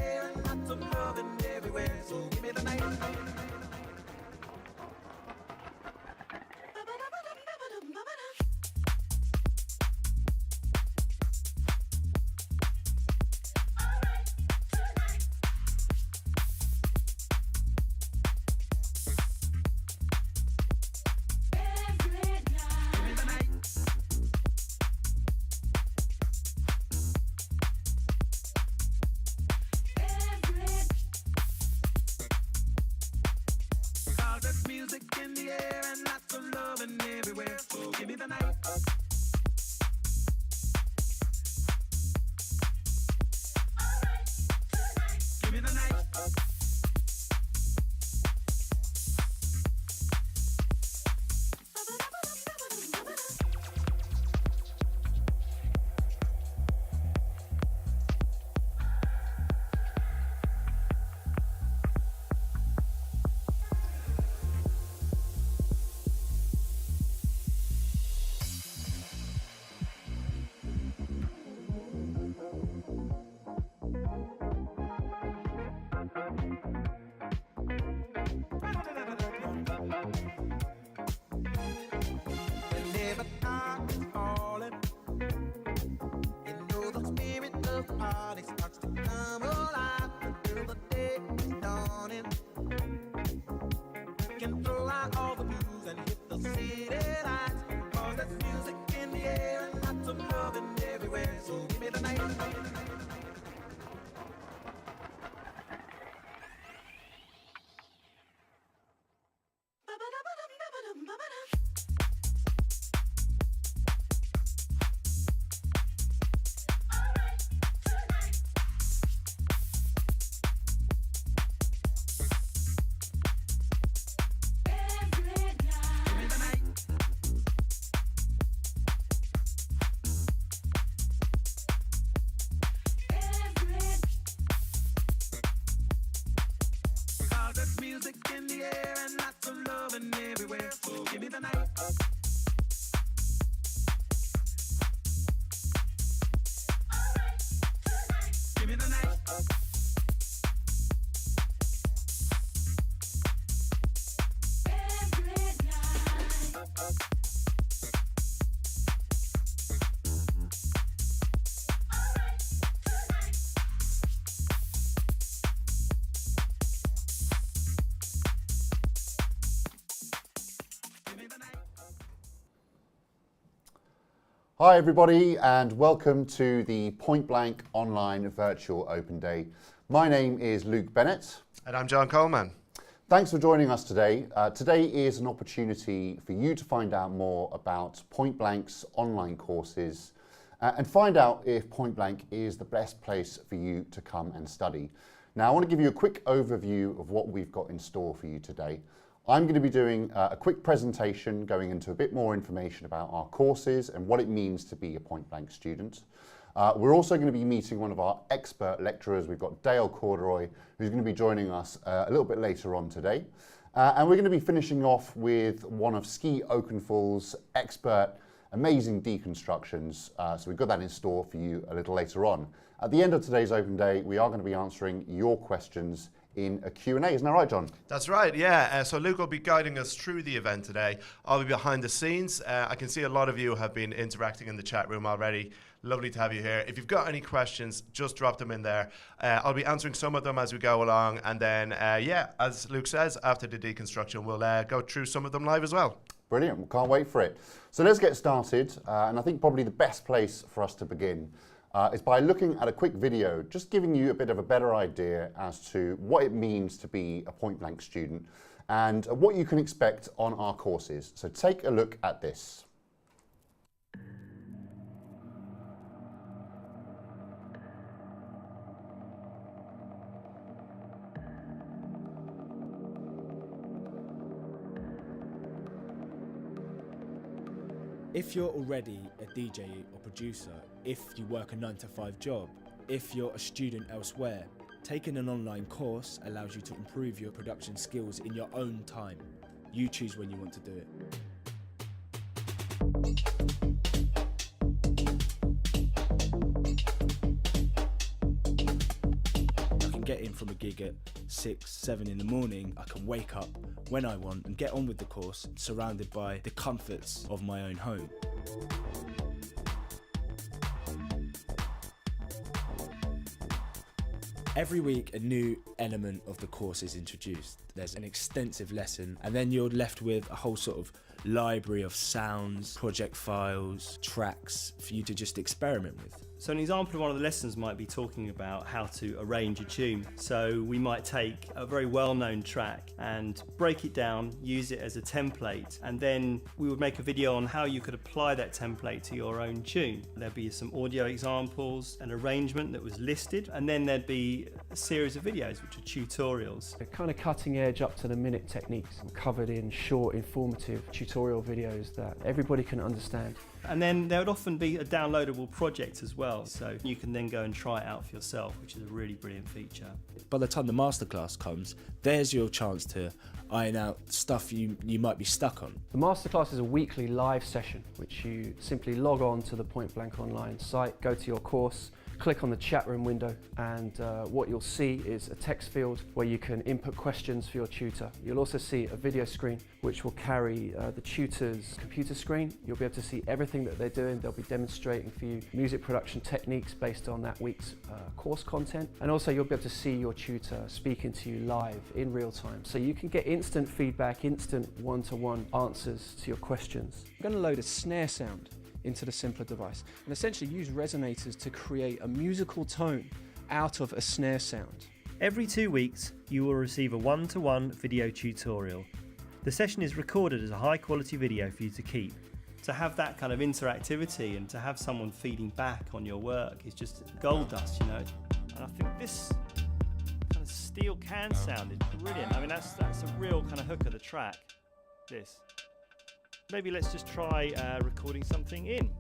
air and lots of loving everywhere. So give me the night. Music in the air and lots of loving everywhere. So give me the night. Give me the night. Whenever dark is falling, you know the spirit of the party starts to come alive until the day is dawning. You can throw out all the blues and hit the city lights, 'cause there's music in the air and lots of loving everywhere. So give me the night. There's music in the air and lots of loving everywhere. So give me the night. Give me the night. Hi everybody and welcome to the Point Blank Online Virtual Open Day. My name is Luke Bennett. And I'm John Coleman. Thanks for joining us today. Today is an opportunity for you to find out more about Point Blank's online courses and find out if Point Blank is the best place for you to come and study. Now I want to give you a quick overview of what we've got in store for you today. I'm going to be doing a quick presentation going into a bit more information about our courses and what it means to be a Point Blank student. We're also going to be meeting one of our expert lecturers. We've got Dale Corduroy, who's going to be joining us a little bit later on today. And we're going to be finishing off with one of Ski Oakenfull's expert, amazing deconstructions. So we've got that in store for you a little later on. At the end of today's open day, we are going to be answering your questions in a Q&A. Isn't that right, John? That's right, yeah. So Luke will be guiding us through the event today. I'll be behind the scenes. I can see a lot of you have been interacting in the chat room already. Lovely to have you here. If you've got any questions, just drop them in there. I'll be answering some of them as we go along. And then, as Luke says, after the deconstruction, we'll go through some of them live as well. Brilliant. We can't wait for it. So let's get started. And I think probably the best place for us to begin is by looking at a quick video, just giving you a bit of a better idea as to what it means to be a Point Blank student and what you can expect on our courses. So take a look at this. If you're already a DJ or producer, if you work a 9-to-5 job, if you're a student elsewhere, taking an online course allows you to improve your production skills in your own time. You choose when you want to do it. get in from a gig at 6, 7 in the morning, I can wake up when I want and get on with the course, surrounded by the comforts of my own home. Every week, a new element of the course is introduced. There's an extensive lesson, and then you're left with a whole sort of library of sounds, project files, tracks for you to just experiment with. So an example of one of the lessons might be talking about how to arrange a tune. So we might take a very well-known track and break it down, use it as a template, and then we would make a video on how you could apply that template to your own tune. There'd be some audio examples, an arrangement that was listed, and then there'd be a series of videos which are tutorials. They're kind of cutting edge, up to the minute techniques covered in short, informative tutorial videos that everybody can understand. And then there would often be a downloadable project as well, so you can then go and try it out for yourself, which is a really brilliant feature. By the time the masterclass comes, there's your chance to iron out stuff you might be stuck on. The masterclass is a weekly live session, which you simply log on to the Point Blank Online site, go to your course, click on the chat room window, and what you'll see is a text field where you can input questions for your tutor. You'll also see a video screen which will carry the tutor's computer screen. You'll be able to see everything that they're doing. They'll be demonstrating for you music production techniques based on that week's course content. And also you'll be able to see your tutor speaking to you live in real time. So you can get instant feedback, instant one-to-one answers to your questions. I'm going to load a snare sound into the simpler device and essentially use resonators to create a musical tone out of a snare sound. Every 2 weeks, you will receive a one-to-one video tutorial. The session is recorded as a high-quality video for you to keep. To have that kind of interactivity and to have someone feeding back on your work is just gold dust, you know. And I think this kind of steel can sound is brilliant. I mean, that's a real kind of hook of the track, this. Maybe let's just try recording something in.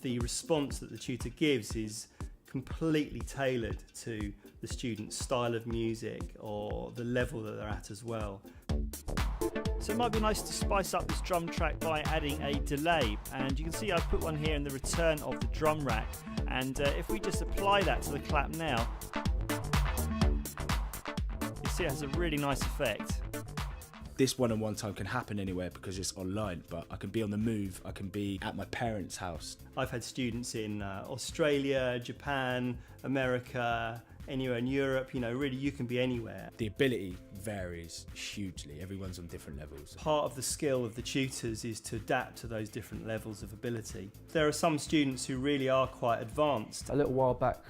The response that the tutor gives is completely tailored to the student's style of music or the level that they're at as well. So it might be nice to spice up this drum track by adding a delay, and you can see I've put one here in the return of the drum rack, and if we just apply that to the clap now, it has a really nice effect. This one-on-one time can happen anywhere because it's online, but I can be on the move, I can be at my parents' house. I've had students in Australia, Japan, America, anywhere in Europe, you know, really you can be anywhere. The ability varies hugely, everyone's on different levels. Part of the skill of the tutors is to adapt to those different levels of ability. There are some students who really are quite advanced. A little while back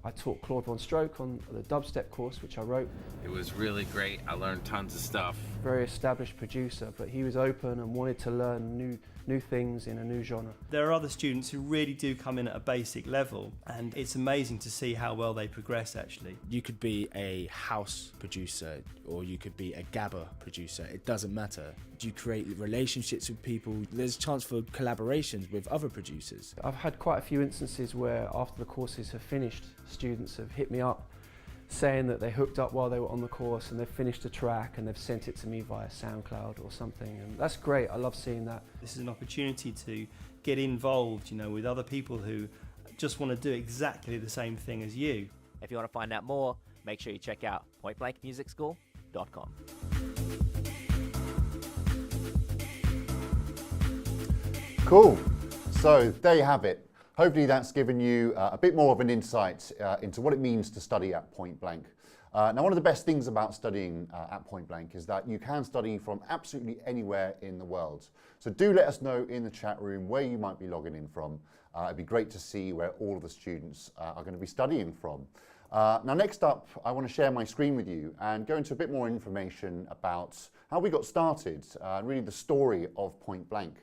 I taught Claude Von Stroke on the dubstep course which I wrote. It was really great. I learned tons of stuff. Very established producer, but he was open and wanted to learn new things in a new genre. There are other students who really do come in at a basic level, and it's amazing to see how well they progress actually. You could be a house producer or you could be a gabba producer, it doesn't matter. Do you create relationships with people? There's a chance for collaborations with other producers. I've had quite a few instances where after the courses have finished, students have hit me up saying that they hooked up while they were on the course and they've finished a track and they've sent it to me via SoundCloud or something, and that's great. I love seeing that. This is an opportunity to get involved, you know, with other people who just want to do exactly the same thing as you. If you want to find out more, make sure you check out pointblankmusicschool.com. Cool. So there you have it. Hopefully that's given you a bit more of an insight into what it means to study at Point Blank. Now, one of the best things about studying at Point Blank is that you can study from absolutely anywhere in the world. So do let us know in the chat room where you might be logging in from. It'd be great to see where all of the students are going to be studying from. Now, next up, I want to share my screen with you and go into a bit more information about how we got started, really the story of Point Blank.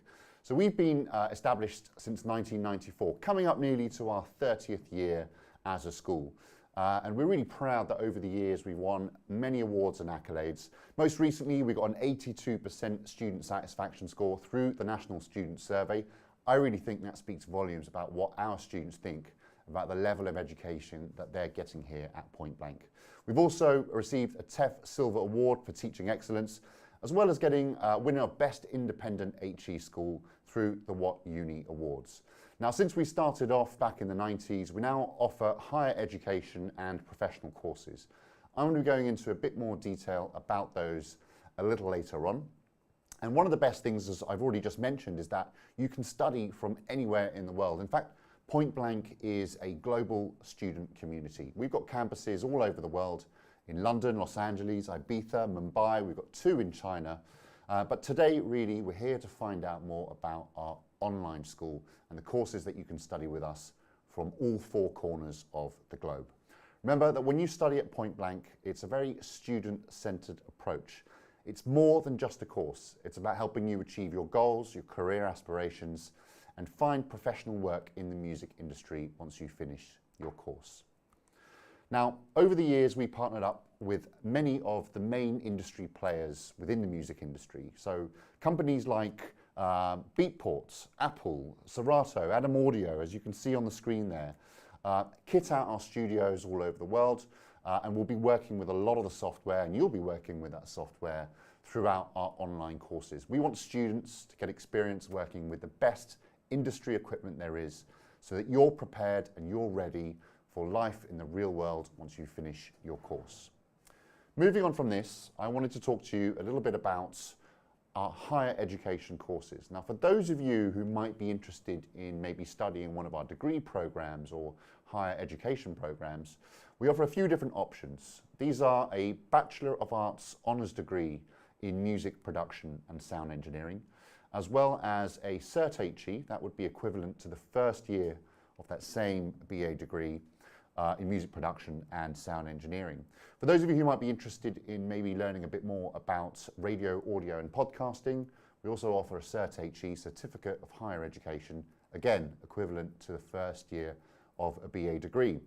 So we've been established since 1994, coming up nearly to our 30th year as a school. And we're really proud that over the years we've won many awards and accolades. Most recently, we got an 82% student satisfaction score through the National Student Survey. I really think that speaks volumes about what our students think about the level of education that they're getting here at Point Blank. We've also received a TEF Silver Award for Teaching Excellence, as well as getting winner of Best Independent HE School through the What Uni Awards. Now, since we started off back in the 90s, we now offer higher education and professional courses. I'm going to be going into a bit more detail about those a little later on. And one of the best things, as I've already just mentioned, is that you can study from anywhere in the world. In fact, Point Blank is a global student community. We've got campuses all over the world, in London, Los Angeles, Ibiza, Mumbai. We've got 2 in China. But today, really, we're here to find out more about our online school and the courses that you can study with us from all 4 corners of the globe. Remember that when you study at Point Blank, it's a very student-centered approach. It's more than just a course. It's about helping you achieve your goals, your career aspirations, and find professional work in the music industry once you finish your course. Now, over the years, we partnered up with many of the main industry players within the music industry. So companies like Beatport, Apple, Serato, Adam Audio, as you can see on the screen there, kit out our studios all over the world, and we'll be working with a lot of the software, and you'll be working with that software throughout our online courses. We want students to get experience working with the best industry equipment there is, so that you're prepared and you're ready for life in the real world once you finish your course. Moving on from this, I wanted to talk to you a little bit about our higher education courses. Now, for those of you who might be interested in maybe studying one of our degree programs or higher education programs, we offer a few different options. These are a Bachelor of Arts honours degree in music production and sound engineering, as well as a Cert HE, that would be equivalent to the first year of that same BA degree in music production and sound engineering. For those of you who might be interested in maybe learning a bit more about radio, audio and podcasting, we also offer a Cert HE, Certificate of Higher Education, again equivalent to the first year of a BA degree.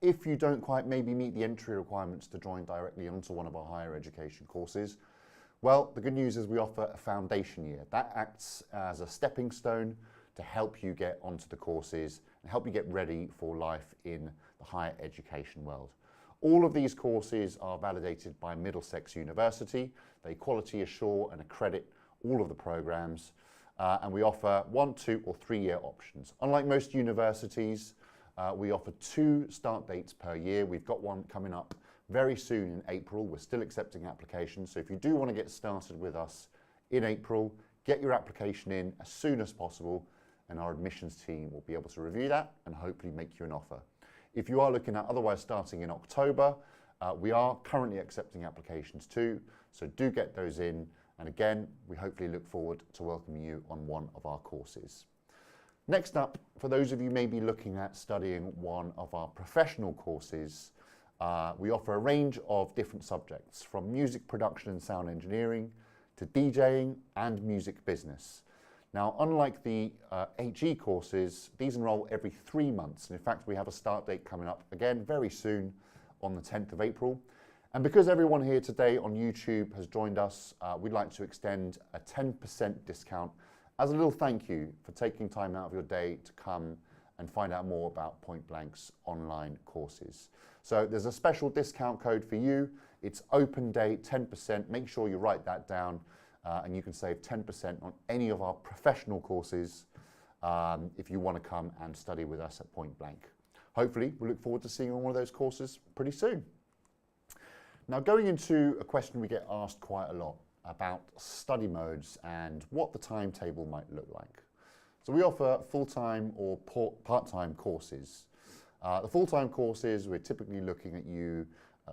If you don't quite maybe meet the entry requirements to join directly onto one of our higher education courses, well, the good news is we offer a foundation year. That acts as a stepping stone to help you get onto the courses and help you get ready for life in the higher education world. All of these courses are validated by Middlesex University. They quality assure and accredit all of the programs, and we offer 1, 2 or 3 year options. Unlike most universities, we offer 2 start dates per year. We've got one coming up very soon in April. We're still accepting applications, so if you do want to get started with us in April, get your application in as soon as possible, and our admissions team will be able to review that and hopefully make you an offer. If you are looking at otherwise starting in October, we are currently accepting applications too, so do get those in, and again, we hopefully look forward to welcoming you on one of our courses. Next up, for those of you maybe looking at studying one of our professional courses, we offer a range of different subjects, from music production and sound engineering to DJing and music business. Now, unlike the HE courses, these enroll every 3 months. And in fact, we have a start date coming up again very soon on the 10th of April. And because everyone here today on YouTube has joined us, we'd like to extend a 10% discount as a little thank you for taking time out of your day to come and find out more about Point Blank's online courses. So there's a special discount code for you. It's open day 10%. Make sure you write that down. And you can save 10% on any of our professional courses if you want to come and study with us at Point Blank. Hopefully, we look forward to seeing you on one of those courses pretty soon. Now, going into a question we get asked quite a lot about study modes and what the timetable might look like. So we offer full-time or part-time courses. The full-time courses, we're typically looking at you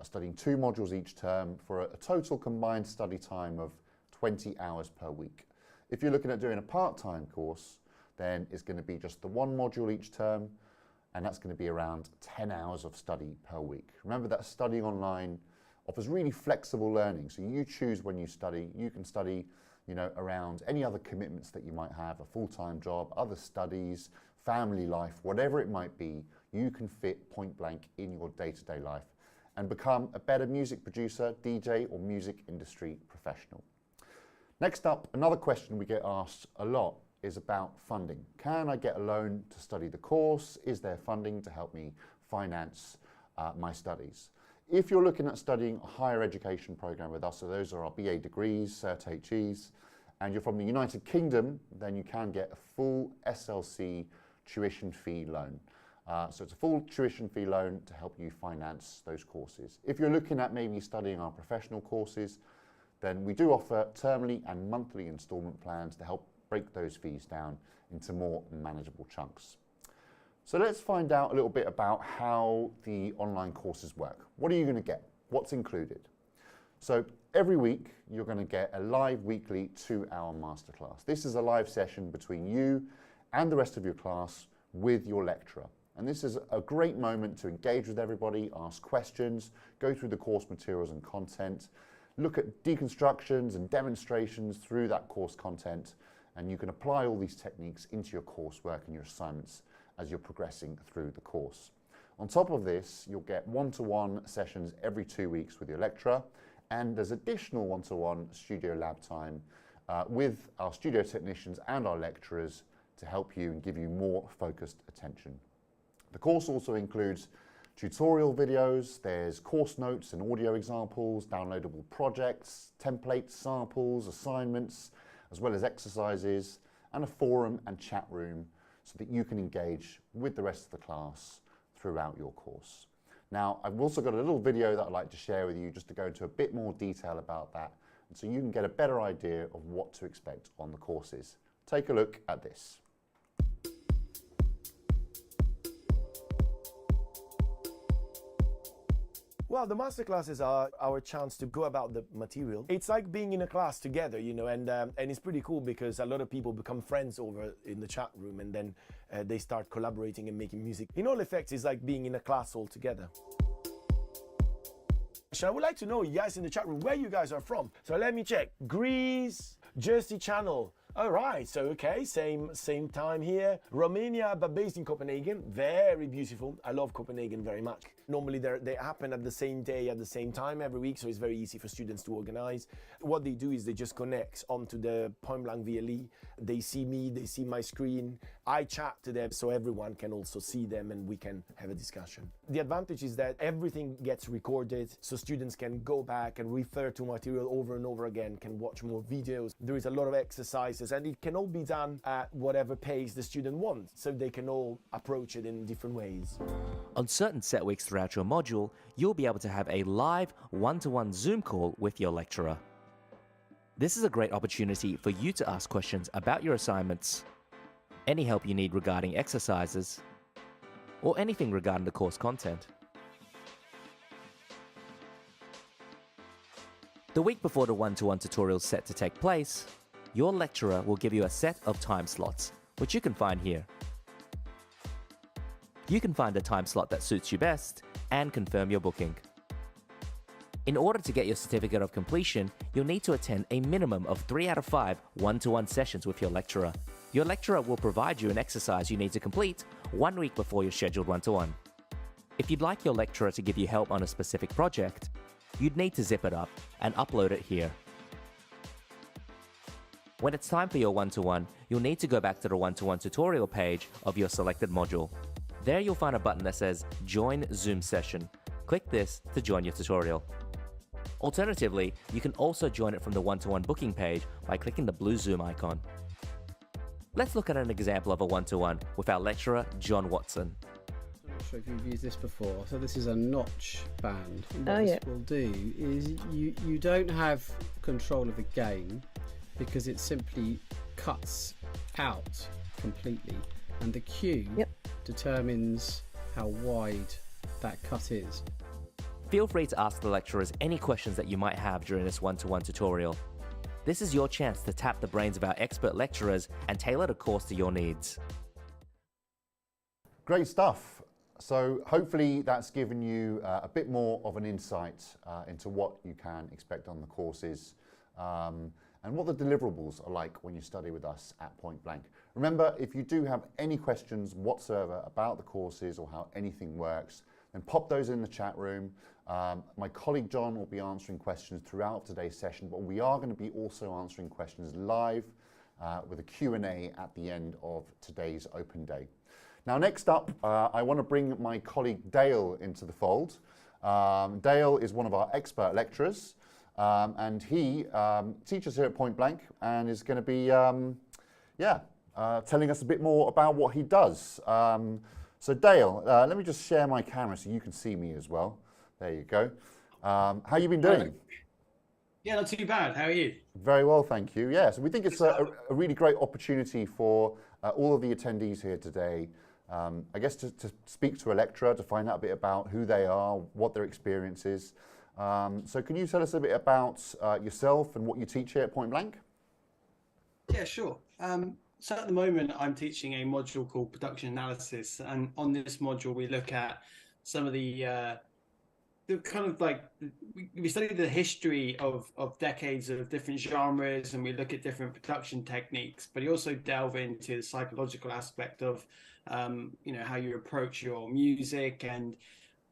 studying 2 modules each term for a total combined study time of 20 hours per week. If you're looking at doing a part-time course, then it's going to be just the 1 module each term, and that's going to be around 10 hours of study per week. Remember that studying online offers really flexible learning, so you choose when you study. You can study, around any other commitments that you might have, a full-time job, other studies, family life, whatever it might be, you can fit Point Blank in your day-to-day life and become a better music producer, DJ, or music industry professional. Next up, another question we get asked a lot is about funding. Can I get a loan to study the course? Is there funding to help me finance my studies? If you're looking at studying a higher education program with us, so those are our BA degrees, Cert HEs, and you're from the United Kingdom, then you can get a full SLC tuition fee loan. So it's a full tuition fee loan to help you finance those courses. If you're looking at maybe studying our professional courses, then we do offer termly and monthly instalment plans to help break those fees down into more manageable chunks. So let's find out a little bit about how the online courses work. What are you going to get? What's included? So every week you're going to get a live weekly 2-hour masterclass. This is a live session between you and the rest of your class with your lecturer. And this is a great moment to engage with everybody, ask questions, go through the course materials and content, look at deconstructions and demonstrations through that course content, and you can apply all these techniques into your coursework and your assignments as you're progressing through the course. On top of this, you'll get one-to-one sessions every 2 weeks with your lecturer, and there's additional one-to-one studio lab time with our studio technicians and our lecturers to help you and give you more focused attention. The course also includes tutorial videos, there's course notes and audio examples, downloadable projects, templates, samples, assignments, as well as exercises, and a forum and chat room so that you can engage with the rest of the class throughout your course. Now, I've also got a little video that I'd like to share with you just to go into a bit more detail about that, and so you can get a better idea of what to expect on the courses. Take a look at this. Well, the masterclasses are our chance to go about the material. It's like being in a class together, you know, and it's pretty cool because a lot of people become friends over in the chat room, and then they start collaborating and making music. In all effects, it's like being in a class all together. So I would like to know, you guys in the chat room, where you guys are from. So let me check. Greece, Jersey Channel. All right, so okay, same time here. Romania, but based in Copenhagen. Very beautiful. I love Copenhagen very much. Normally they happen at the same day, at the same time every week, so it's very easy for students to organize. What they do is they just connect onto the Point Blank VLE. They see me, they see my screen. I chat to them so everyone can also see them and we can have a discussion. The advantage is that everything gets recorded, so students can go back and refer to material over and over again, can watch more videos. There is a lot of exercises, and it can all be done at whatever pace the student wants, so they can all approach it in different ways. On certain set weeks throughout your module, you'll be able to have a live one-to-one Zoom call with your lecturer. This is a great opportunity for you to ask questions about your assignments, any help you need regarding exercises, or anything regarding the course content. The week before the one-to-one tutorial is set to take place, your lecturer will give you a set of time slots, which you can find here. You can find a time slot that suits you best and confirm your booking. In order to get your certificate of completion, you'll need to attend a minimum of 3 out of 5 one-to-one sessions with your lecturer. Your lecturer will provide you an exercise you need to complete 1 week before your scheduled one-to-one. If you'd like your lecturer to give you help on a specific project, you'd need to zip it up and upload it here. When it's time for your one-to-one, you'll need to go back to the one-to-one tutorial page of your selected module. There you'll find a button that says Join Zoom Session. Click this to join your tutorial. Alternatively, you can also join it from the one-to-one booking page by clicking the blue Zoom icon. Let's look at an example of a one-to-one with our lecturer, John Watson. I'm not sure if you've used this before. So this is a notch band. And what this will do is you don't have control of the gain because it simply cuts out completely, and the cue determines how wide that cut is. Feel free to ask the lecturers any questions that you might have during this one-to-one tutorial. This is your chance to tap the brains of our expert lecturers and tailor the course to your needs. Great stuff. So hopefully that's given you a bit more of an insight into what you can expect on the courses and what the deliverables are like when you study with us at Point Blank. Remember, if you do have any questions whatsoever about the courses or how anything works, then pop those in the chat room. My colleague John will be answering questions throughout today's session, but we are going to be also answering questions live with a Q&A at the end of today's open day. Now, next up, I want to bring my colleague Dale into the fold. Dale is one of our expert lecturers. and he teaches here at Point Blank and is going to be, telling us a bit more about what he does. So Dale, let me just share my camera so you can see me as well. There you go. How you been doing? Yeah, not too bad. How are you? Very well, thank you. Yeah, so we think it's a really great opportunity for all of the attendees here today, I guess to speak to a lecturer, to find out a bit about who they are, what their experience is. So can you tell us a bit about yourself and what you teach here at Point Blank? Yeah, sure. So at the moment, I'm teaching a module called Production Analysis, and on this module, we look at some of the kind of like, we study the history of decades of different genres, and we look at different production techniques, but you also delve into the psychological aspect of, how you approach your music. And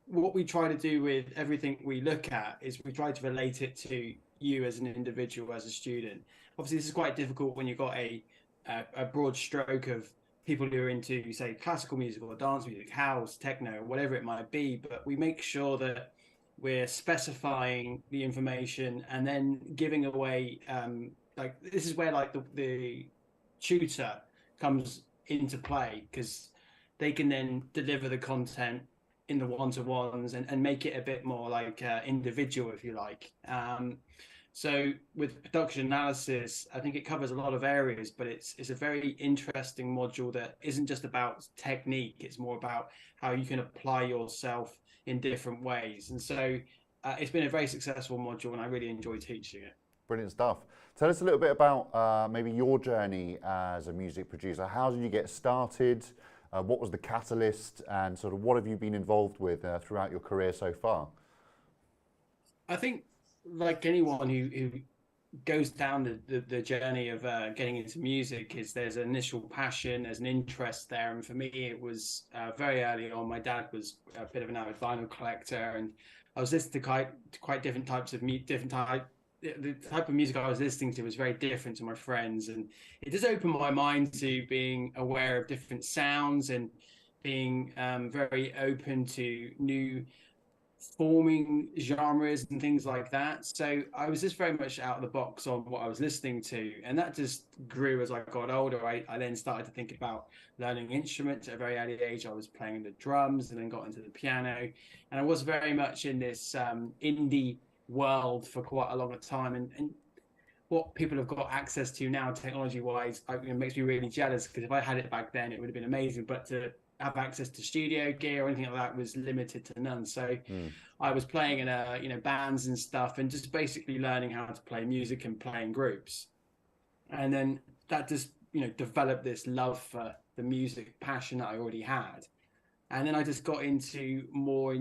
what we try to do with everything we look at is we try to relate it to you as an individual, as a student. Obviously, this is quite difficult when you've got a broad stroke of people who are into, say, classical music or dance music, house, techno, whatever it might be, but we make sure that we're specifying the information and then giving away, this is where like the tutor comes into play, because they can then deliver the content in the one-to-ones and make it a bit more like individual, if you like. So with production analysis, I think it covers a lot of areas, but it's a very interesting module that isn't just about technique. It's more about how you can apply yourself in different ways. And so it's been a very successful module, and I really enjoy teaching it. Brilliant stuff. Tell us a little bit about maybe your journey as a music producer. How did you get started? What was the catalyst, and sort of what have you been involved with throughout your career so far? I think, like anyone who goes down the journey of getting into music, there's an initial passion, there's an interest there. And for me, it was very early on. My dad was a bit of an avid vinyl collector, and I was listening to quite different types of the type of music I was listening to was very different to my friends, and it just opened my mind to being aware of different sounds and being very open to new forming genres and things like that. So I was just very much out of the box on what I was listening to, and that just grew as I got older. I then started to think about learning instruments at a very early age. I was playing the drums and then got into the piano, and I was very much in this indie world for quite a long time. And what people have got access to now, technology wise, it makes me really jealous, because if I had it back then, it would have been amazing. But to have access to studio gear or anything like that was limited to none. So I was playing in bands and stuff, and just basically learning how to play music and playing groups. And then that just developed this love for the music passion that I already had. And then I just got into more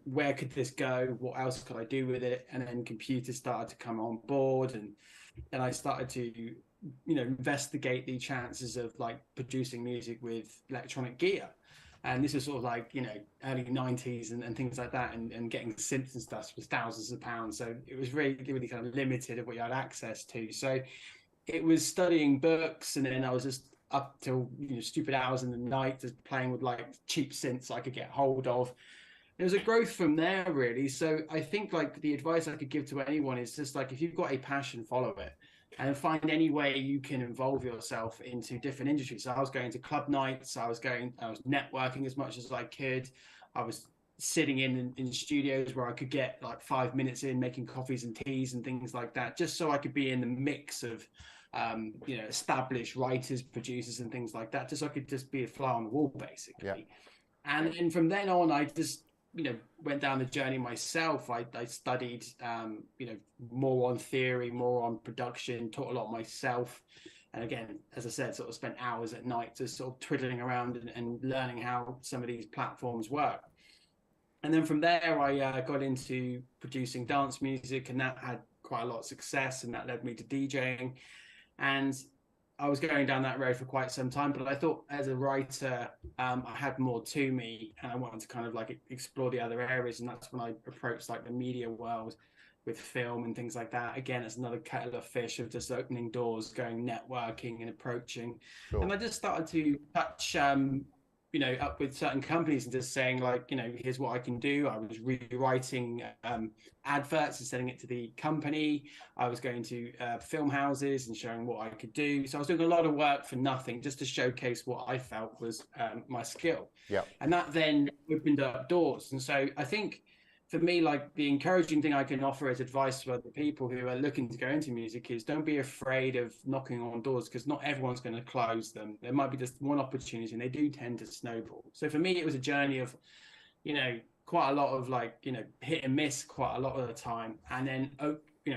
where could this go? What else could I do with it? And then computers started to come on board, and then I started to investigate the chances of like producing music with electronic gear. And this was sort of like early 90s and things like that, and getting synths and stuff was thousands of pounds. So it was really, really kind of limited of what you had access to. So it was studying books, and then I was just up till stupid hours in the night just playing with like cheap synths I could get hold of. There was a growth from there, really. So I think like the advice I could give to anyone is just like, if you've got a passion, follow it, and find any way you can involve yourself into different industries. So I was going to club nights, I was networking as much as I could. I was sitting in studios where I could get like 5 minutes in, making coffees and teas and things like that, just so I could be in the mix of established writers, producers and things like that, just so I could just be a fly on the wall, basically. Yeah. And then from then on, I just went down the journey myself. I studied more on theory, more on production, taught a lot myself. And again, as I said, sort of spent hours at night just sort of twiddling around and learning how some of these platforms work. And then from there, I got into producing dance music, and that had quite a lot of success, and that led me to DJing. And I was going down that road for quite some time, but I thought as a writer, I had more to me, and I wanted to kind of like explore the other areas. And that's when I approached like the media world with film and things like that. Again, it's another kettle of fish of just opening doors, going networking and approaching. Sure. And I just started to touch up with certain companies and just saying like, here's what I can do. I was rewriting adverts and sending it to the company. I was going to film houses and showing what I could do. So I was doing a lot of work for nothing, just to showcase what I felt was my skill. Yeah. And that then opened up doors. And so I think for me, like, the encouraging thing I can offer as advice to other people who are looking to go into music is don't be afraid of knocking on doors, because not everyone's going to close them. There might be just one opportunity, and they do tend to snowball. So for me, it was a journey of, quite a lot of hit and miss quite a lot of the time, and then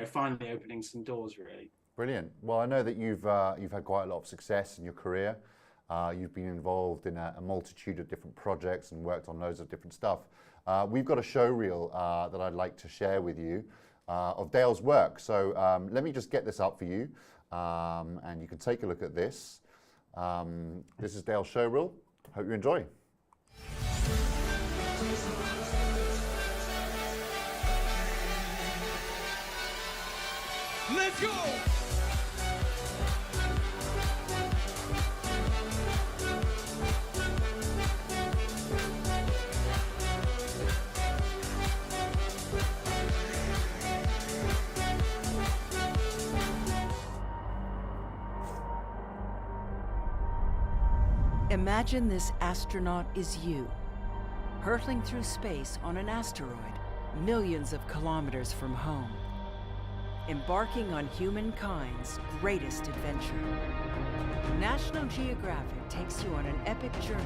finally opening some doors, really. Brilliant. Well, I know that you've had quite a lot of success in your career. You've been involved in a multitude of different projects and worked on loads of different stuff. We've got a showreel that I'd like to share with you of Dale's work. So let me just get this up for you, and you can take a look at this. This is Dale's showreel. Hope you enjoy. Let's go! Imagine this astronaut is you, hurtling through space on an asteroid millions of kilometers from home, embarking on humankind's greatest adventure. National Geographic takes you on an epic journey,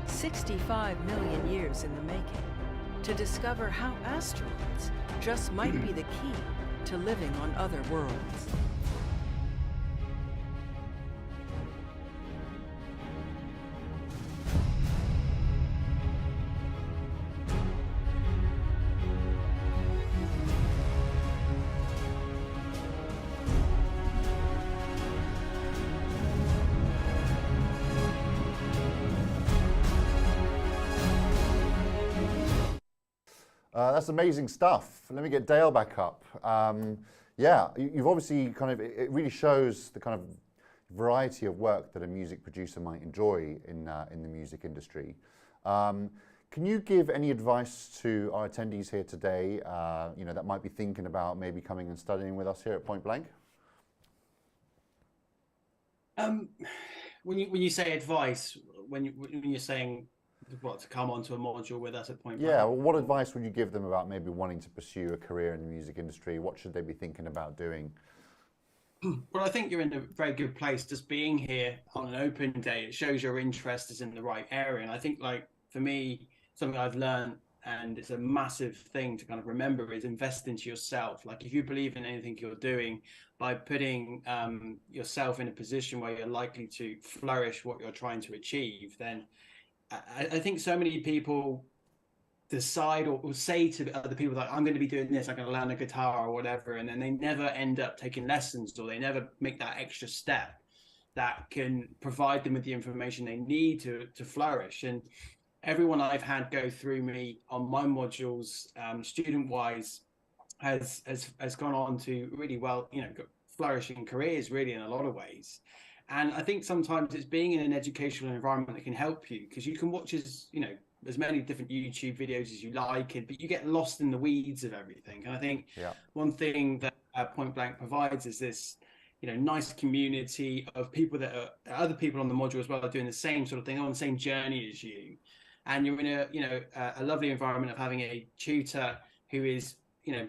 65 million years in the making, to discover how asteroids just might be the key to living on other worlds. That's amazing stuff. Let me get Dale back up. Yeah, you've obviously it really shows the kind of variety of work that a music producer might enjoy in the music industry. Can you give any advice to our attendees here today, that might be thinking about maybe coming and studying with us here at Point Blank? When you say advice, when you're saying what, to come onto a module with us at Point Blank? Yeah, well, what advice would you give them about maybe wanting to pursue a career in the music industry? What should they be thinking about doing? Well, I think you're in a very good place. Just being here on an open day, it shows your interest is in the right area. And I think, like, for me, something I've learned, and it's a massive thing to kind of remember, is invest into yourself. Like, if you believe in anything you're doing, by putting yourself in a position where you're likely to flourish what you're trying to achieve, then I think so many people decide or say to other people that I'm going to be doing this, I'm going to learn a guitar or whatever, and then they never end up taking lessons, or they never make that extra step that can provide them with the information they need to flourish. And everyone I've had go through me on my modules, student-wise, has gone on to really flourishing careers, really, in a lot of ways. And I think sometimes it's being in an educational environment that can help you, because you can watch as many different YouTube videos as you like, but you get lost in the weeds of everything. And I think one thing that Point Blank provides is this, nice community of people that are other people on the module as well, are doing the same sort of thing, on the same journey as you. And you're in a lovely environment of having a tutor who is,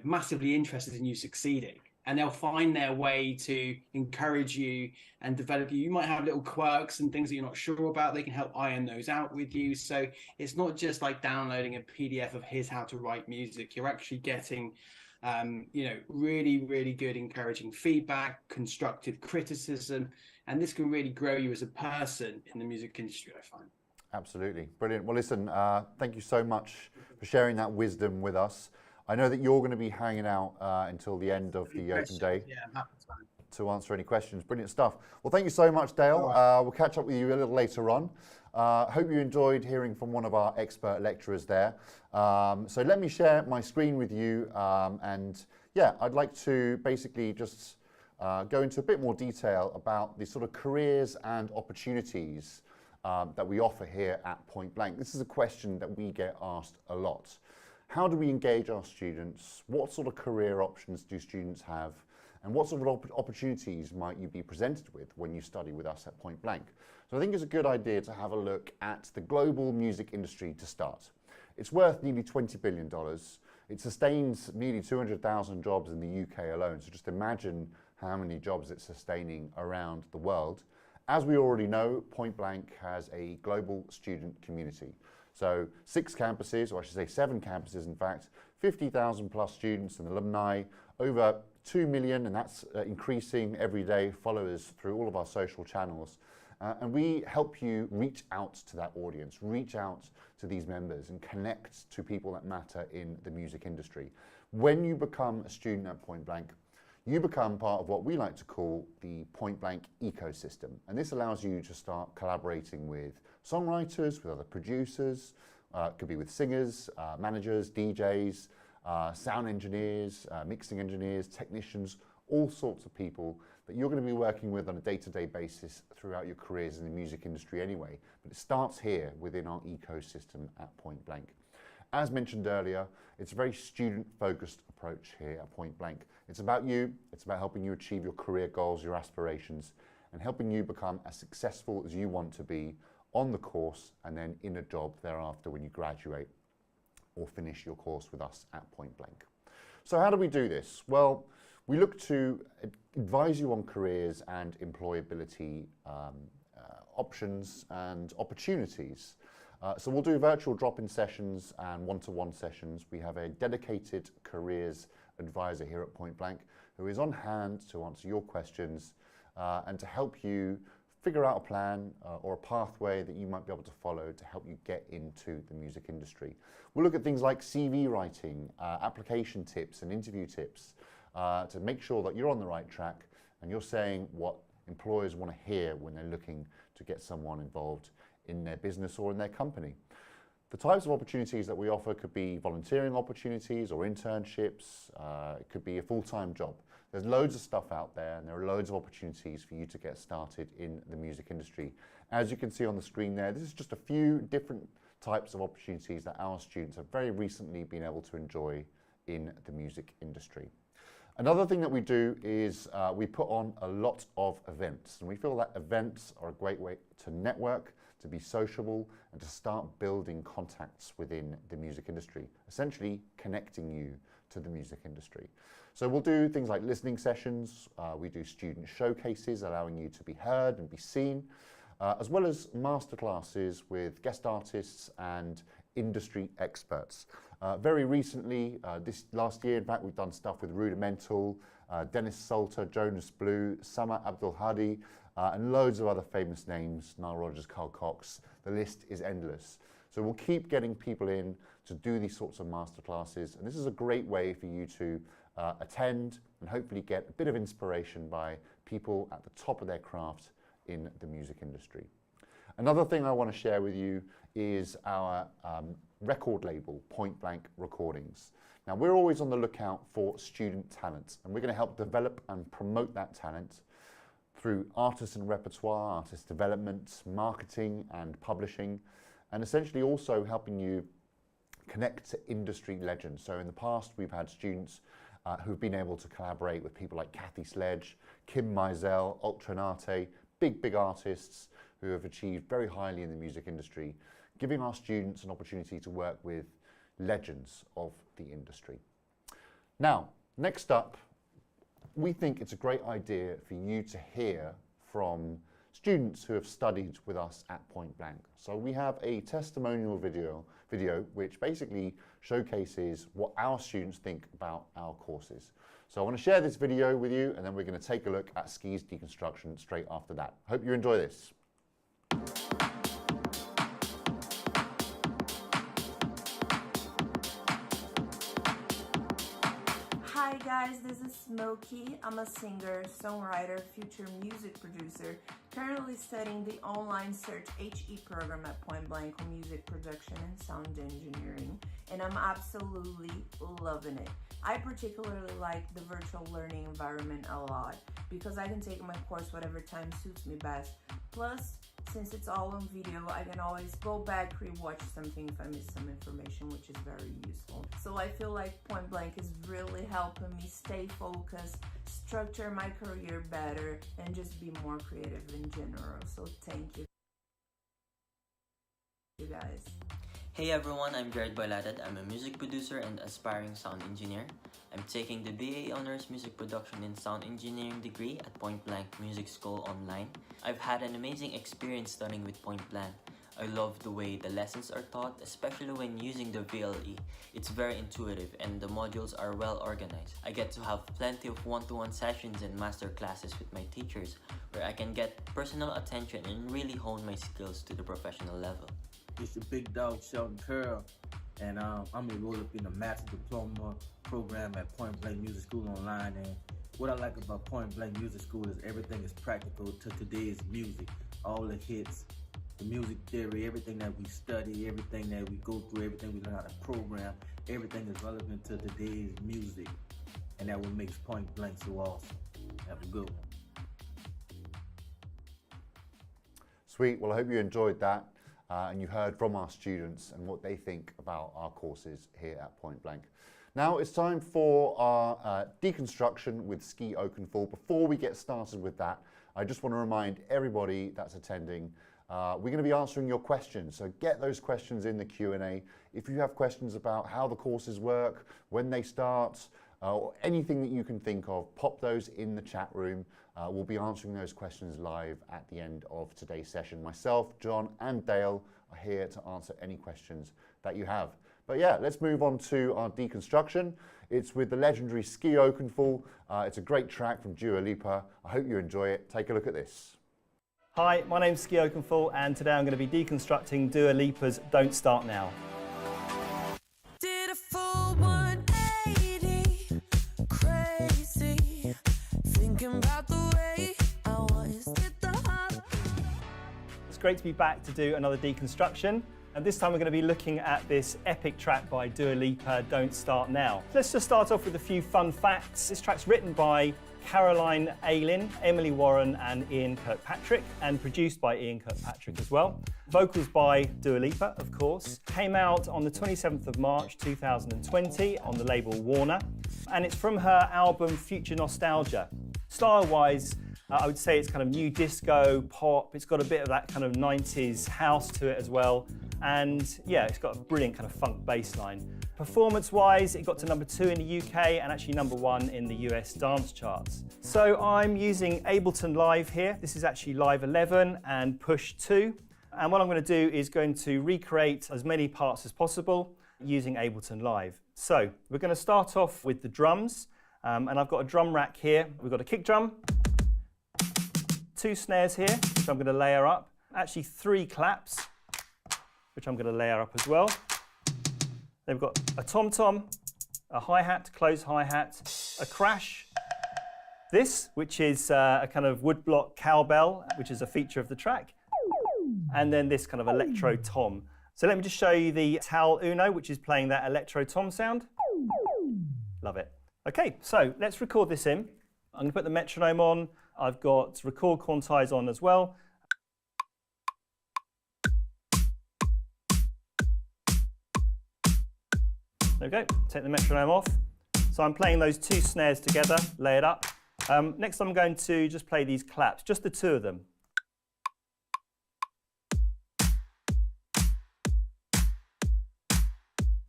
massively interested in you succeeding. And they'll find their way to encourage you and develop you. You might have little quirks and things that you're not sure about. They can help iron those out with you. So it's not just like downloading a PDF of here's how to write music. You're actually getting, really, really good encouraging feedback, constructive criticism. And this can really grow you as a person in the music industry, I find. Absolutely. Brilliant. Well, listen, thank you so much for sharing that wisdom with us. I know that you're going to be hanging out until the end of the open day to answer any questions. Brilliant stuff. Well, thank you so much, Dale. We'll catch up with you a little later on. Hope you enjoyed hearing from one of our expert lecturers there. So let me share my screen with you. And yeah, I'd like to basically just go into a bit more detail about the sort of careers and opportunities that we offer here at Point Blank. This is a question that we get asked a lot. How do we engage our students? What sort of career options do students have? And what sort of opportunities might you be presented with when you study with us at Point Blank? So I think it's a good idea to have a look at the global music industry to start. It's worth nearly $20 billion. It sustains nearly 200,000 jobs in the UK alone. So just imagine how many jobs it's sustaining around the world. As we already know, Point Blank has a global student community. So 6 campuses, or I should say 7 campuses in fact, 50,000 plus students and alumni, over 2 million, and that's increasing every day, followers through all of our social channels. And we help you reach out to that audience, reach out to these members and connect to people that matter in the music industry. When you become a student at Point Blank, you become part of what we like to call the Point Blank ecosystem. And this allows you to start collaborating with songwriters, with other producers, it could be with singers, managers, DJs, sound engineers, mixing engineers, technicians, all sorts of people that you're going to be working with on a day-to-day basis throughout your careers in the music industry anyway. But it starts here within our ecosystem at Point Blank. As mentioned earlier, it's a very student-focused approach here at Point Blank. It's about you, it's about helping you achieve your career goals, your aspirations, and helping you become as successful as you want to be on the course and then in a job thereafter when you graduate or finish your course with us at Point Blank. So how do we do this? Well, we look to advise you on careers and employability options and opportunities. So we'll do virtual drop-in sessions and one-to-one sessions. We have a dedicated careers advisor here at Point Blank who is on hand to answer your questions and to help you figure out a plan or a pathway that you might be able to follow to help you get into the music industry. We'll look at things like CV writing, application tips and interview tips to make sure that you're on the right track and you're saying what employers want to hear when they're looking to get someone involved in their business or in their company. The types of opportunities that we offer could be volunteering opportunities or internships. It could be a full-time job. There's loads of stuff out there and there are loads of opportunities for you to get started in the music industry. As you can see on the screen there, this is just a few different types of opportunities that our students have very recently been able to enjoy in the music industry. Another thing that we do is we put on a lot of events, and we feel that events are a great way to network, to be sociable, and to start building contacts within the music industry, essentially connecting you to the music industry. So we'll do things like listening sessions, we do student showcases allowing you to be heard and be seen, as well as masterclasses with guest artists and industry experts. Very recently, this last year, in fact, we've done stuff with Rudimental, Dennis Salter, Jonas Blue, Summer Abdul Hadi, and loads of other famous names, Nile Rodgers, Carl Cox. The list is endless. So we'll keep getting people in to do these sorts of masterclasses, and this is a great way for you to attend and hopefully get a bit of inspiration by people at the top of their craft in the music industry. Another thing I want to share with you is our record label, Point Blank Recordings. Now, we're always on the lookout for student talent, and we're going to help develop and promote that talent through artist and repertoire, artist development, marketing and publishing, and essentially also helping you connect to industry legends. So in the past, we've had students who've been able to collaborate with people like Kathy Sledge, Kim Mizell, Ultranate, big artists who have achieved very highly in the music industry, giving our students an opportunity to work with legends of the industry. Now, next up, we think it's a great idea for you to hear from students who have studied with us at Point Blank. So we have a testimonial video which basically showcases what our students think about our courses. So I want to share this video with you, and then we're going to take a look at Ski's deconstruction straight after that. Hope you enjoy this. Hi guys, this is Smokey. I'm a singer, songwriter, future music producer, currently studying the online Search HE program at Point Blank on music production and sound engineering, and I'm absolutely loving it. I particularly like the virtual learning environment a lot because I can take my course whatever time suits me best. Plus, since it's all on video, I can always go back, rewatch something if I miss some information, which is very useful. So I feel like Point Blank is really helping me stay focused, structure my career better, and just be more creative in general. So thank you guys. Hey everyone, I'm Jared Boyladad. I'm a music producer and aspiring sound engineer. I'm taking the BA Honors Music Production and Sound Engineering degree at Point Blank Music School online. I've had an amazing experience studying with Point Blank. I love the way the lessons are taught, especially when using the VLE. It's very intuitive and the modules are well organized. I get to have plenty of one-to-one sessions and master classes with my teachers where I can get personal attention and really hone my skills to the professional level. It's your big dog Sheldon Curl, and I'm enrolled up in a Master Diploma program at Point Blank Music School online. And what I like about Point Blank Music School is everything is practical to today's music. All the hits, the music theory, everything that we study, everything that we go through, everything we learn how to program, everything is relevant to today's music. And that what makes Point Blank so awesome. Have a good one. Sweet, well I hope you enjoyed that. And you heard from our students and what they think about our courses here at Point Blank. Now it's time for our deconstruction with Ski Oakenfull. Before we get started with that, I just want to remind everybody that's attending, we're going to be answering your questions. So get those questions in the Q&A. If you have questions about how the courses work, when they start, or anything that you can think of, pop those in the chat room. We'll be answering those questions live at the end of today's session. Myself, John and Dale are here to answer any questions that you have. But yeah, let's move on to our deconstruction. It's with the legendary Ski Oakenfull. It's a great track from Dua Lipa. I hope you enjoy it. Take a look at this. Hi, my name's Ski Oakenfull and today I'm going to be deconstructing Dua Lipa's Don't Start Now. Did a full 180, crazy, thinking about the way I was, did the hop. It's great to be back to do another deconstruction. And this time we're going to be looking at this epic track by Dua Lipa, Don't Start Now. Let's just start off with a few fun facts. This track's written by Caroline Aylin, Emily Warren and Ian Kirkpatrick, and produced by Ian Kirkpatrick as well. Vocals by Dua Lipa, of course. Came out on the 27th of March 2020 on the label Warner, and it's from her album Future Nostalgia. Style-wise, I would say it's kind of new disco, pop. It's got a bit of that kind of 90s house to it as well. And yeah, it's got a brilliant kind of funk bass line. Performance-wise, it got to #2 in the UK and actually #1 in the US dance charts. So I'm using Ableton Live here. This is actually Live 11 and Push 2. And what I'm going to do is going to recreate as many parts as possible using Ableton Live. So we're going to start off with the drums. And I've got a drum rack here. We've got a kick drum, 2 snares here, which I'm going to layer up. Actually 3 claps, which I'm going to layer up as well. Then we've got a tom-tom, a hi-hat, close hi-hat, a crash, this, which is a kind of woodblock cowbell, which is a feature of the track, and then this kind of electro tom. So let me just show you the Tal Uno, which is playing that electro tom sound. Love it. Okay, so let's record this in. I'm going to put the metronome on. I've got record quantize on as well. There we go, take the metronome off. So I'm playing those 2 snares together, layered up. Next I'm going to just play these claps, just the 2 of them.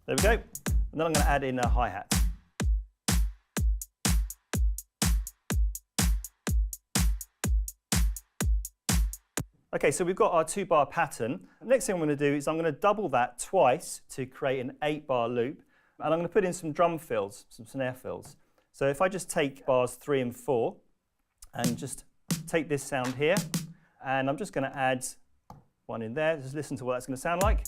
There we go, and then I'm going to add in a hi-hat. Okay, so we've got our 2-bar pattern. Next thing I'm going to do is I'm going to double that twice to create an 8-bar loop. And I'm going to put in some drum fills, some snare fills. So if I just take bars 3 and 4 and just take this sound here, and I'm just going to add one in there. Just listen to what that's going to sound like.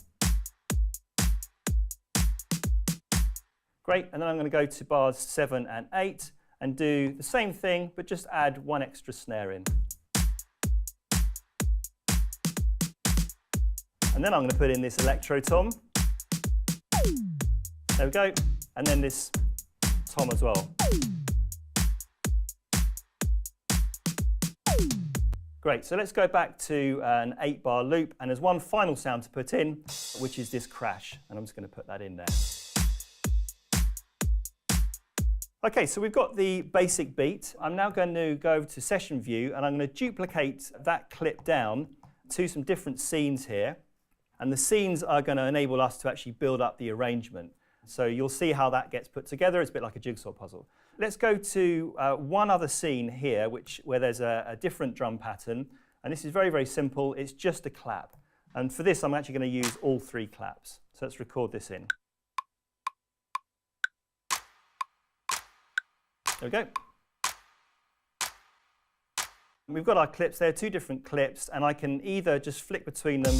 Great, and then I'm going to go to bars 7 and 8 and do the same thing, but just add 1 extra snare in. And then I'm going to put in this electro tom. There we go. And then this tom as well. Great, so let's go back to an 8-bar loop, and there's one final sound to put in, which is this crash, and I'm just going to put that in there. Okay, so we've got the basic beat. I'm now going to go over to session view, and I'm going to duplicate that clip down to some different scenes here, and the scenes are going to enable us to actually build up the arrangement. So you'll see how that gets put together. It's a bit like a jigsaw puzzle. Let's go to one other scene here, where there's a different drum pattern. And this is very, very simple. It's just a clap. And for this, I'm actually going to use all 3 claps. So let's record this in. There we go. We've got our clips there, 2 different clips. And I can either just flick between them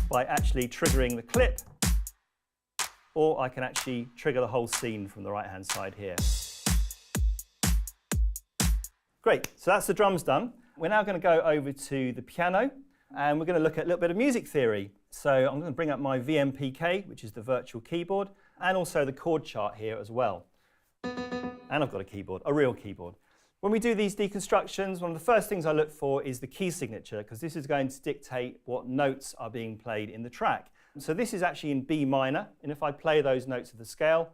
by actually triggering the clip, or I can actually trigger the whole scene from the right-hand side here. Great, so that's the drums done. We're now going to go over to the piano, and we're going to look at a little bit of music theory. So I'm going to bring up my VMPK, which is the virtual keyboard, and also the chord chart here as well. And I've got a keyboard, a real keyboard. When we do these deconstructions, one of the first things I look for is the key signature, because this is going to dictate what notes are being played in the track. So this is actually in B minor, and if I play those notes of the scale,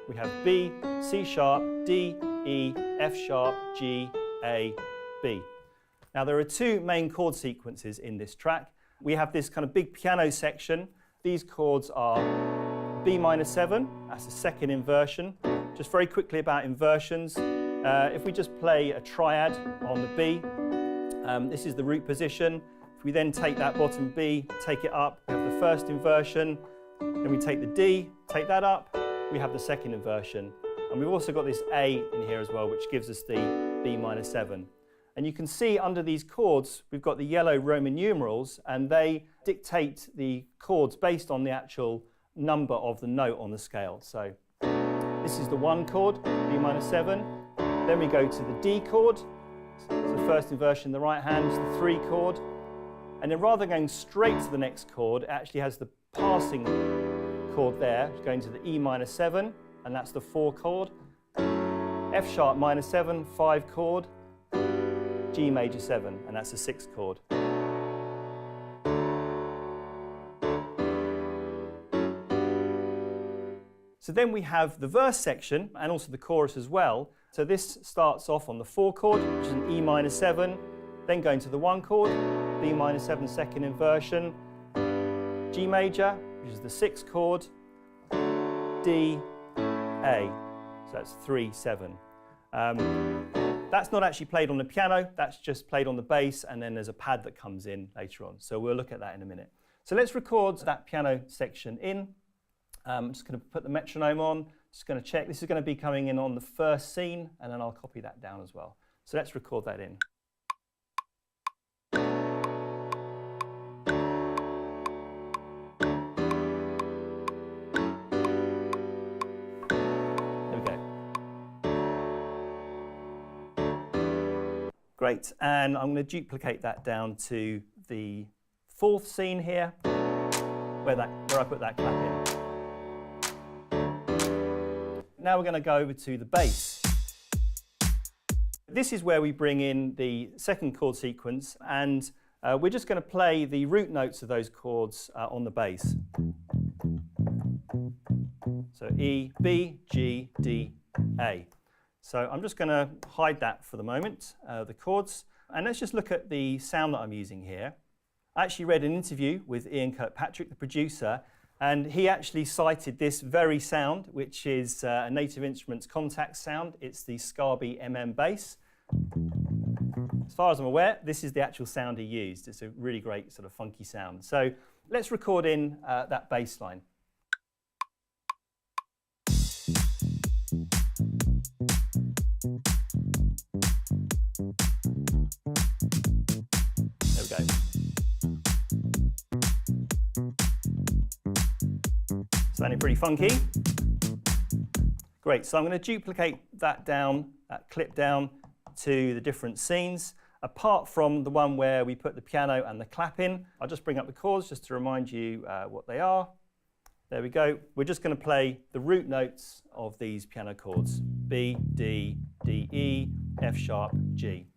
we have B, C sharp, D, E, F sharp, G, A, B. Now there are 2 main chord sequences in this track. We have this kind of big piano section. These chords are B minor 7, that's the second inversion. Just very quickly about inversions. If we just play a triad on the B, this is the root position. If we then take that bottom B, take it up, we have the first inversion. Then we take the D, take that up, we have the second inversion. And we've also got this A in here as well, which gives us the B minor 7. And you can see under these chords, we've got the yellow Roman numerals, and they dictate the chords based on the actual number of the note on the scale. So this is the 1 chord, B minor 7. Then we go to the D chord. So the first inversion in the right hand is the 3 chord. And then rather than going straight to the next chord, it actually has the passing chord there, going to the E minor 7, and that's the 4 chord. F sharp minor 7, 5 chord. G major 7, and that's the 6th chord. So then we have the verse section and also the chorus as well. So this starts off on the 4 chord, which is an E minor 7, then going to the 1 chord, B minor 7 second inversion, G major, which is the 6th chord, D, A. So that's 3, 7. That's not actually played on the piano, that's just played on the bass, and then there's a pad that comes in later on. So we'll look at that in a minute. So let's record that piano section in. I'm just going to put the metronome on, just going to check. This is going to be coming in on the first scene, and then I'll copy that down as well. So let's record that in. Great, and I'm going to duplicate that down to the 4th scene here, where I put that clap in. Now we're going to go over to the bass. This is where we bring in the 2nd chord sequence, and we're just going to play the root notes of those chords on the bass. So E, B, G, D, A. So I'm just going to hide that for the moment, the chords. And let's just look at the sound that I'm using here. I actually read an interview with Ian Kirkpatrick, the producer, and he actually cited this very sound, which is a Native Instruments Contact sound. It's the Scarby MM bass. As far as I'm aware, this is the actual sound he used. It's a really great sort of funky sound. So let's record in that bass line. There we go. Sounding pretty funky. Great, so I'm going to duplicate that down, that clip down to the different scenes. Apart from the one where we put the piano and the clap in, I'll just bring up the chords just to remind you what they are. There we go. We're just going to play the root notes of these piano chords. B, D, D, E, F sharp, G.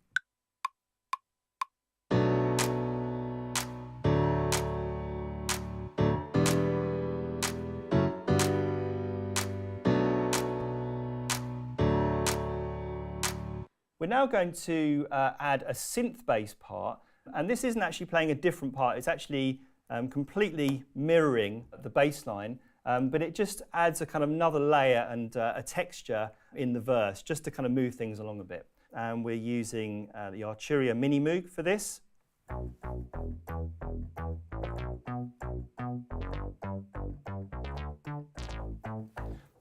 We're now going to add a synth bass part, and this isn't actually playing a different part, it's actually completely mirroring the bass line, but it just adds a kind of another layer and a texture in the verse, just to kind of move things along a bit. And we're using the Arturia Mini Moog for this.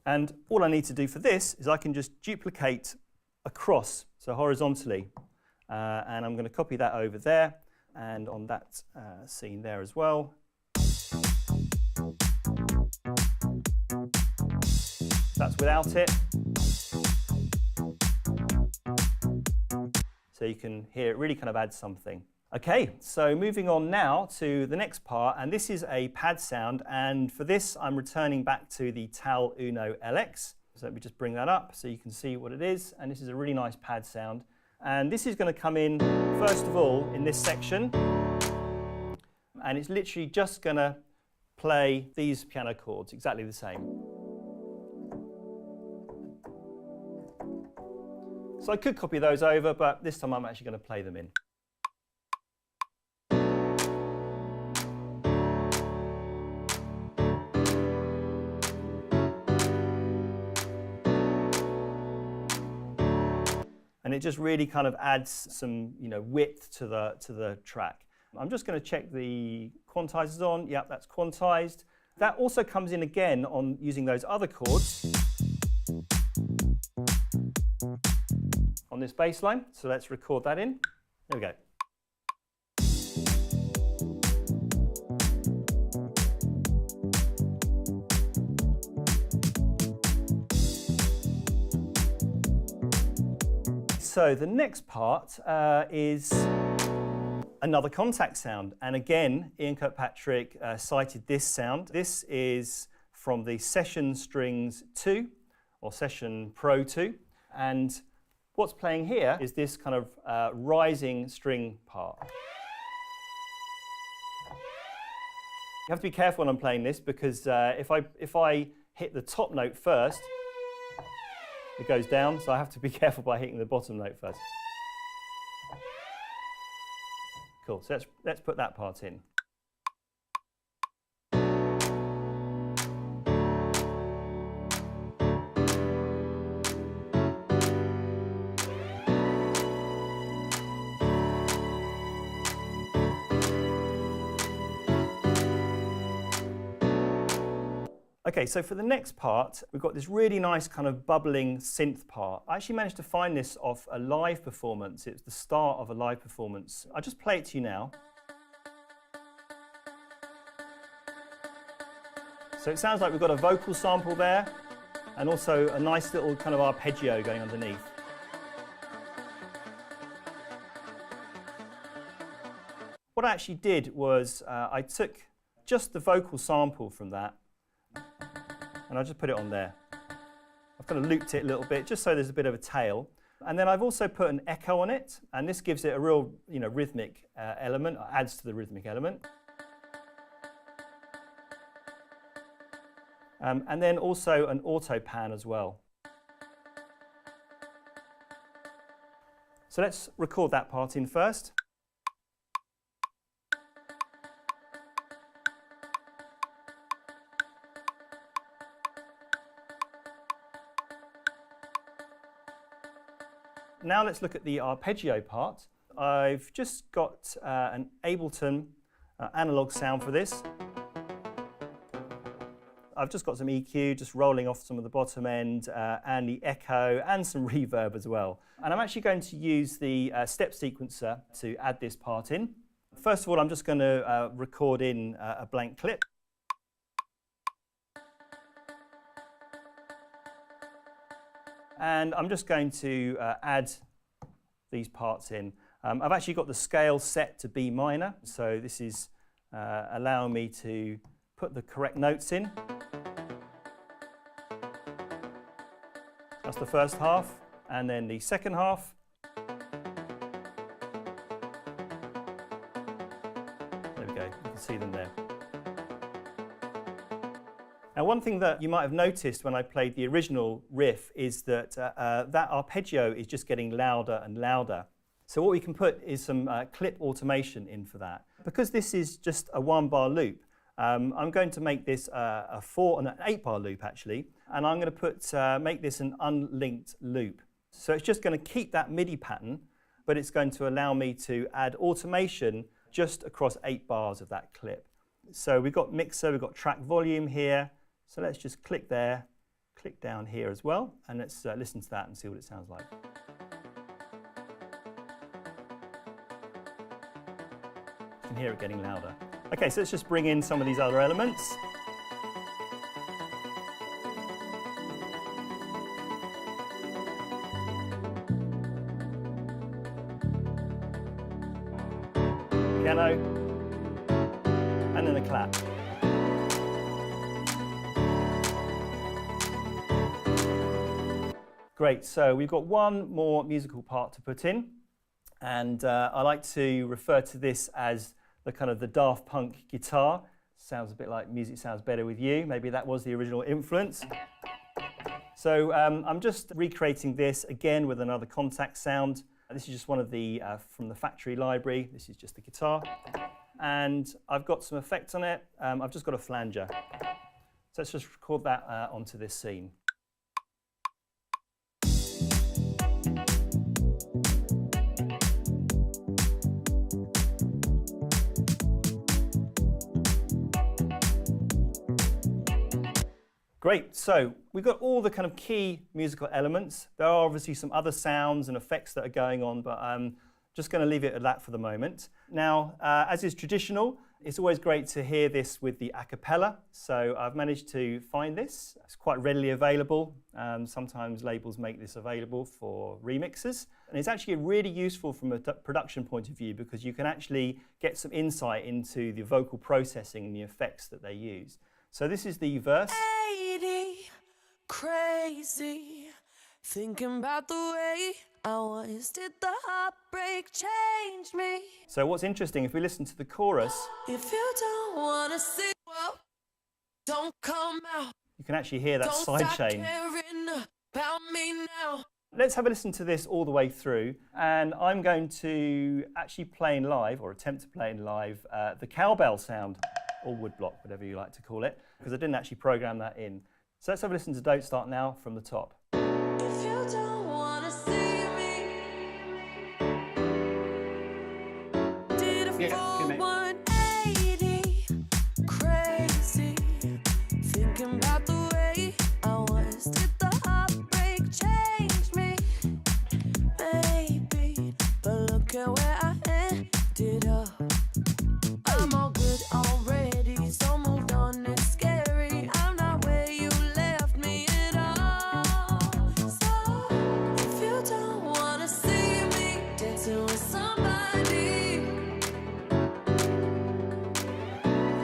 And all I need to do for this is I can just duplicate across, so horizontally, and I'm going to copy that over there and on that scene there as well. That's without it. So you can hear it really kind of adds something. Okay, so moving on now to the next part, and this is a pad sound, and for this I'm returning back to the Tal Uno LX. So let me just bring that up so you can see what it is, and this is a really nice pad sound. And this is going to come in, first of all, in this section, and it's literally just going to play these piano chords, exactly the same. So I could copy those over, but this time I'm actually going to play them in. And it just really kind of adds some, width to the track. I'm just going to check the quantizers on. Yep, that's quantized. That also comes in again on using those other chords on this bass line. So let's record that in. There we go. So the next part is another contact sound. And again, Ian Kirkpatrick cited this sound. This is from the Session Strings 2, or Session Pro 2. And what's playing here is this kind of rising string part. You have to be careful when I'm playing this, because if I hit the top note first, it goes down, so I have to be careful by hitting the bottom note first. Cool, so let's put that part in. Okay, so for the next part, we've got this really nice kind of bubbling synth part. I actually managed to find this off a live performance. It's the start of a live performance. I'll just play it to you now. So it sounds like we've got a vocal sample there, and also a nice little kind of arpeggio going underneath. What I actually did was I took just the vocal sample from that, and I just put it on there. I've kind of looped it a little bit, just so there's a bit of a tail. And then I've also put an echo on it, and this gives it a real, rhythmic element, adds to the rhythmic element. And then also an auto pan as well. So let's record that part in first. Now let's look at the arpeggio part. I've just got an Ableton analog sound for this. I've just got some EQ, just rolling off some of the bottom end, and the echo, and some reverb as well. And I'm actually going to use the step sequencer to add this part in. First of all, I'm just going to record in a blank clip. And I'm just going to add these parts in. I've actually got the scale set to B minor, so this is allowing me to put the correct notes in. That's the first half. And then the second half. There we go, you can see them there. Now, one thing that you might have noticed when I played the original riff is that that arpeggio is just getting louder and louder. So what we can put is some clip automation in for that. Because this is just a 1-bar loop, I'm going to make this a 4 and an 8-bar loop actually, and I'm going to make this an unlinked loop. So it's just going to keep that MIDI pattern, but it's going to allow me to add automation just across 8 bars of that clip. So we've got mixer, we've got track volume here. So let's just click there, click down here as well, and let's listen to that and see what it sounds like. You can hear it getting louder. Okay, so let's just bring in some of these other elements. Piano, and then a clap. Great, so we've got one more musical part to put in, and I like to refer to this as the kind of the Daft Punk guitar. Sounds a bit like Music Sounds Better With You. Maybe that was the original influence. So I'm just recreating this again with another contact sound. This is just one of the from the factory library. This is just the guitar, and I've got some effects on it. I've just got a flanger. So let's just record that onto this scene. Great, so we've got all the kind of key musical elements. There are obviously some other sounds and effects that are going on, but I'm just going to leave it at that for the moment. Now, as is traditional, it's always great to hear this with the a cappella. So I've managed to find this. It's quite readily available. Sometimes labels make this available for remixes. And it's actually really useful from a production point of view because you can actually get some insight into the vocal processing and the effects that they use. So this is the verse. Crazy, thinking about the way I once did. The heartbreak change me. So what's interesting, if we listen to the chorus, If you don't wanna see, well, don't come out. you can actually hear that Don't side stop chain. caring about me now. Let's have a listen to this all the way through, and I'm going to actually play in live, or attempt to play in live, the cowbell sound, or woodblock, whatever you like to call it, because I didn't actually program that in. So let's have a listen to Don't Start Now from the top. If you don't wanna see me, did a full 180, crazy, thinking about the way I was. Did the heartbreak change me? Maybe, but look at where I ended up. I'm all good already, so moved on, it's scary. I'm not where you left me at all. So, if you don't wanna see me dancing with somebody,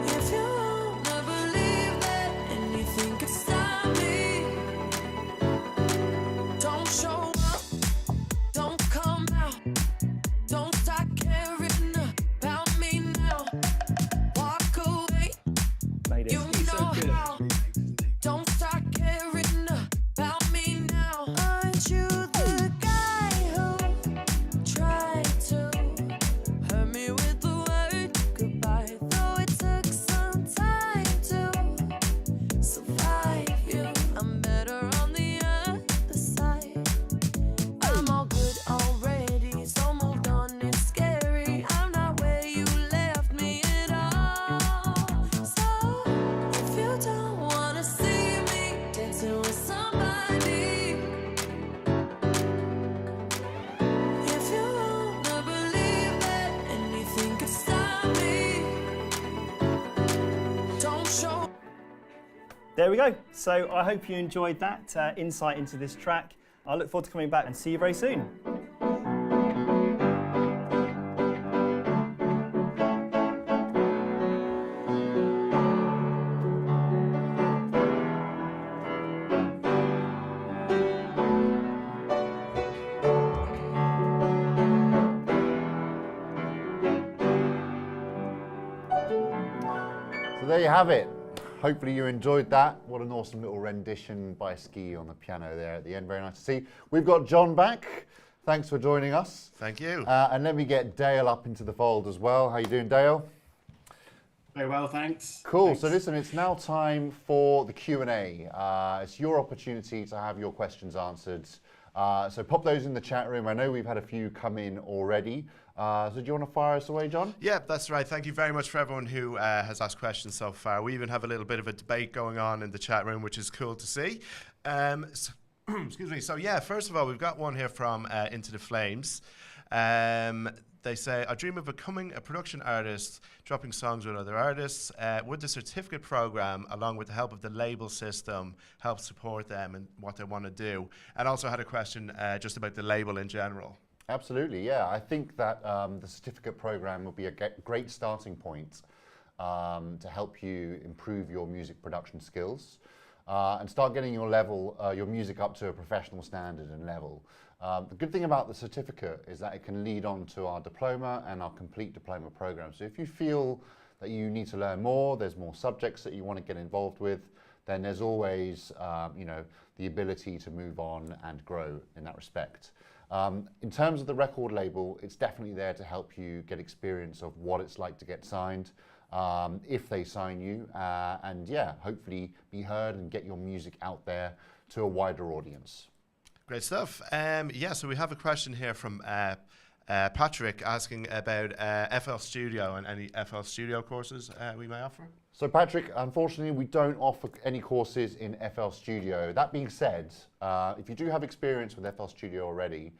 if you wanna believe that anything could stop me, don't show up, don't come out, don't start caring about me now. Walk away, Made it. you know how. Don't start caring about me now. Aren't you the guy who tried to hurt me with the word goodbye? Though it took some time to survive you, I'm better on the other side. I'm all good already, so moved on, it's scary. I'm not where you left me at all. So, if you don't wanna see me dancing with somebody, if you wanna believe that anything could stop me, don't show. There we go. So I hope you enjoyed that insight into this track. I look forward to coming back and see you very soon. So there you have it. Hopefully you enjoyed that. What an awesome little rendition by Ski on the piano there at the end. Very nice to see. We've got John back. Thanks for joining us. Thank you. And let me get Dale up into the fold as well. How you doing, Dale? Very well, thanks. Cool. Thanks. So listen, it's now time for the Q&A. It's your opportunity to have your questions answered. So pop those in the chat room. I know we've had a few come in already. So do you want to fire us away, John? Yeah, that's right. Thank you very much for everyone who has asked questions so far. We even have a little bit of a debate going on in the chat room, which is cool to see. Excuse me. So yeah, first of all, we've got one here from Into the Flames. They say, I dream of becoming a production artist, dropping songs with other artists. Would the certificate program, along with the help of the label system, help support them and what they want to do? And also had a question just about the label in general. Absolutely, yeah. I think that the certificate program will be a great starting point to help you improve your music production skills and start getting your music up to a professional standard and level. The good thing about the certificate is that it can lead on to our diploma and our complete diploma program. So if you feel that you need to learn more, there's more subjects that you want to get involved with, then there's always the ability to move on and grow in that respect. In terms of the record label, it's definitely there to help you get experience of what it's like to get signed, if they sign you, and yeah, hopefully be heard and get your music out there to a wider audience. Great stuff. Yeah, so we have a question here from Patrick asking about FL Studio and any FL Studio courses we may offer. So Patrick, unfortunately we don't offer any courses in FL Studio. That being said, if you do have experience with FL Studio already,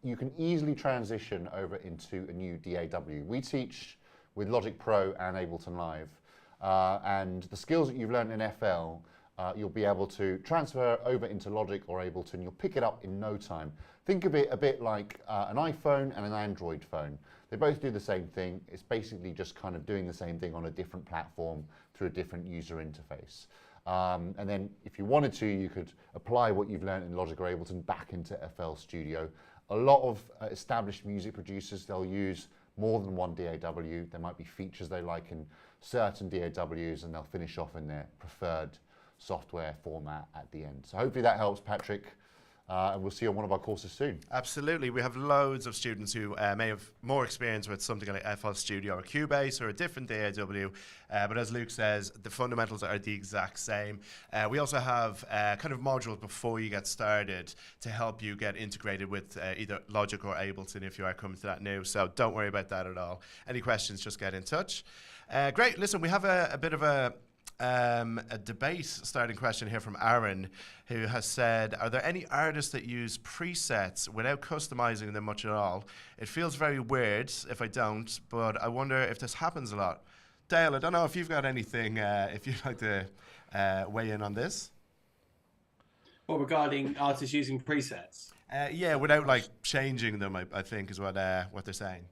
you can easily transition over into a new DAW. We teach with Logic Pro and Ableton Live, and the skills that you've learned in FL, you'll be able to transfer over into Logic or Ableton. You'll pick it up in no time. Think of it a bit like an iPhone and an Android phone. They both do the same thing. It's basically just kind of doing the same thing on a different platform through a different user interface. And then if you wanted to, you could apply what you've learned in Logic or Ableton back into FL Studio. A lot of established music producers, they'll use more than one DAW. There might be features they like in certain DAWs, and they'll finish off in their preferred software format at the end. So hopefully that helps, Patrick. And we'll see you on one of our courses soon. Absolutely. We have loads of students who may have more experience with something like FL Studio or Cubase or a different DAW. But as Luke says, the fundamentals are the exact same. We also have kind of modules before you get started to help you get integrated with either Logic or Ableton if you are coming to that new. So don't worry about that at all. Any questions, just get in touch. Great. Listen, we have a bit of a debate starting question here from Aaron, who has said, are there any artists that use presets without customizing them much at all? It feels very weird if I don't, but I wonder if this happens a lot. Dale, I don't know if you've got anything, if you'd like to weigh in on this. Well, regarding artists using presets? Yeah, without like changing them, I think is what they're saying.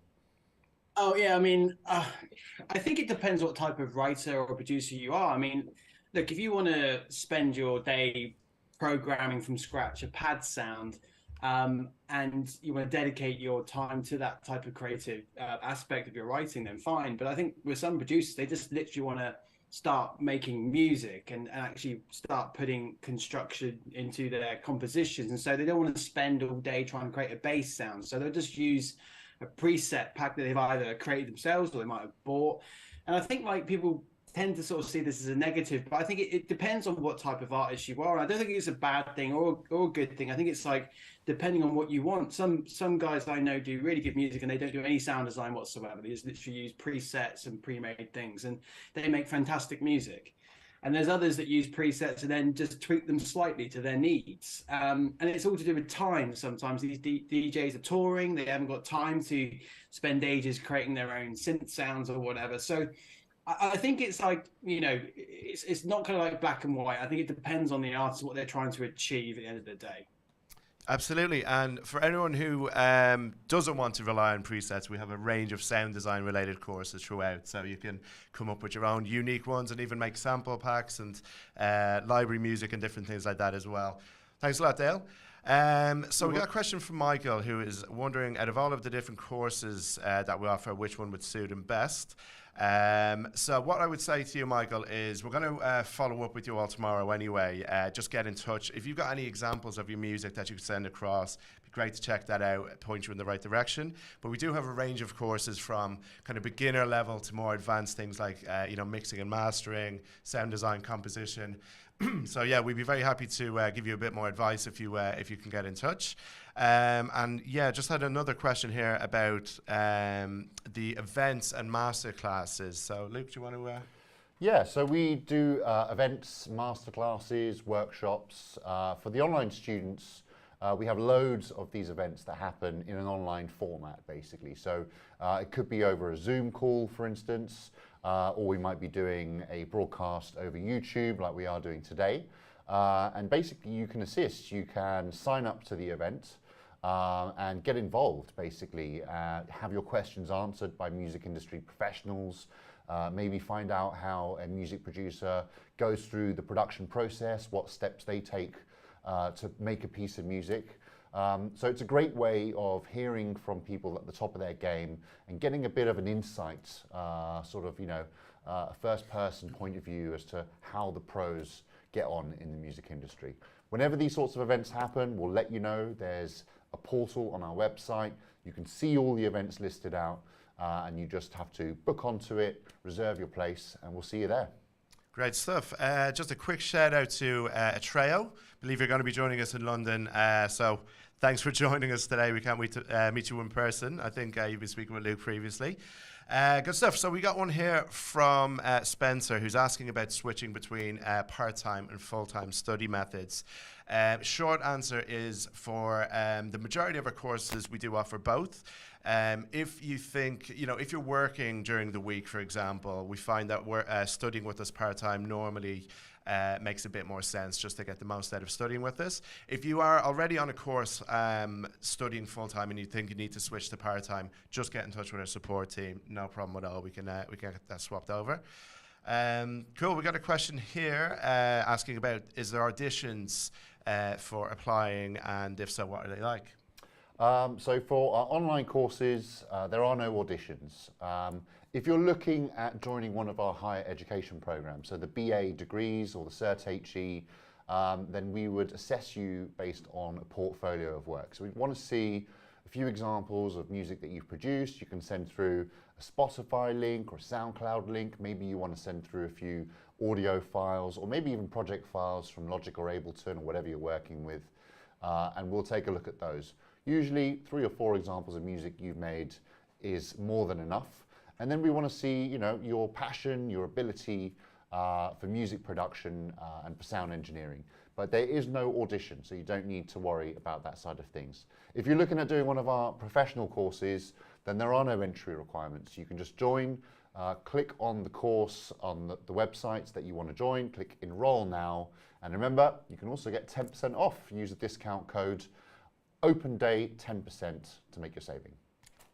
Oh, yeah, I mean, I think it depends what type of writer or producer you are. I mean, look, if you want to spend your day programming from scratch a pad sound, and you want to dedicate your time to that type of creative aspect of your writing, then fine. But I think with some producers, they just literally want to start making music and actually start putting construction into their compositions. And so they don't want to spend all day trying to create a bass sound. So they'll just use a preset pack that they've either created themselves or they might have bought. And I think like people tend to sort of see this as a negative, but I think it depends on what type of artist you are. And I don't think it's a bad thing or a good thing. I think it's like depending on what you want. Some guys I know do really good music and they don't do any sound design whatsoever. They just literally use presets and pre-made things and they make fantastic music. And there's others that use presets and then just tweak them slightly to their needs. And it's all to do with time. Sometimes these DJs are touring. They haven't got time to spend ages creating their own synth sounds or whatever. So I think it's like, you know, it's not kind of like black and white. I think it depends on the artist, what they're trying to achieve at the end of the day. Absolutely. And for anyone who doesn't want to rely on presets, we have a range of sound design related courses throughout. So you can come up with your own unique ones and even make sample packs and library music and different things like that as well. Thanks a lot, Dale. So we got a question from Michael, who is wondering, out of all of the different courses that we offer, which one would suit him best. So what I would say to you, Michael, is we're going to follow up with you all tomorrow anyway. Just get in touch. If you've got any examples of your music that you could send across, it'd be great to check that out, point you in the right direction. But we do have a range of courses from kind of beginner level to more advanced things like, mixing and mastering, sound design, composition. So yeah, we'd be very happy to give you a bit more advice if you can get in touch. And yeah, just had another question here about the events and master classes. So Luke, do you want to? Yeah, so we do events, master classes, workshops. For the online students, we have loads of these events that happen in an online format, basically. So it could be over a Zoom call, for instance, or we might be doing a broadcast over YouTube like we are doing today. And basically you can assist, you can sign up to the event and get involved, basically. Have your questions answered by music industry professionals, maybe find out how a music producer goes through the production process, what steps they take to make a piece of music. So it's a great way of hearing from people at the top of their game and getting a bit of an insight, a first-person point of view as to how the pros get on in the music industry. Whenever these sorts of events happen, we'll let you know. There's a portal on our website. You can see all the events listed out, and you just have to book onto it, reserve your place, and we'll see you there. Great stuff. Just a quick shout out to Atreo. I believe you're going to be joining us in London. So thanks for joining us today. We can't wait to meet you in person. I think you've been speaking with Luke previously. Good stuff. So we got one here from Spencer, who's asking about switching between part-time and full-time study methods. Short answer is for the majority of our courses, we do offer both. If you think, if you're working during the week, for example, we find that studying with us part-time normally makes a bit more sense just to get the most out of studying with us. If you are already on a course studying full-time and you think you need to switch to part-time, just get in touch with our support team. No problem at all. We can get that swapped over. Cool. We got a question here asking about, is there auditions for applying, and if so, what are they like? So for our online courses, there are no auditions. If you're looking at joining one of our higher education programs, so the BA degrees or the Cert HE, then we would assess you based on a portfolio of work. So we want to see a few examples of music that you've produced. You can send through a Spotify link or a SoundCloud link. Maybe you want to send through a few audio files, or maybe even project files from Logic or Ableton or whatever you're working with, and we'll take a look at those. Usually 3 or 4 examples of music you've made is more than enough. And then we want to see, your passion, your ability for music production and for sound engineering. But there is no audition, so you don't need to worry about that side of things. If you're looking at doing one of our professional courses, then there are no entry requirements. You can just join, click on the course on the websites that you want to join, click Enroll Now. And remember, you can also get 10% off. Use the discount code Open Day 10% to make your saving.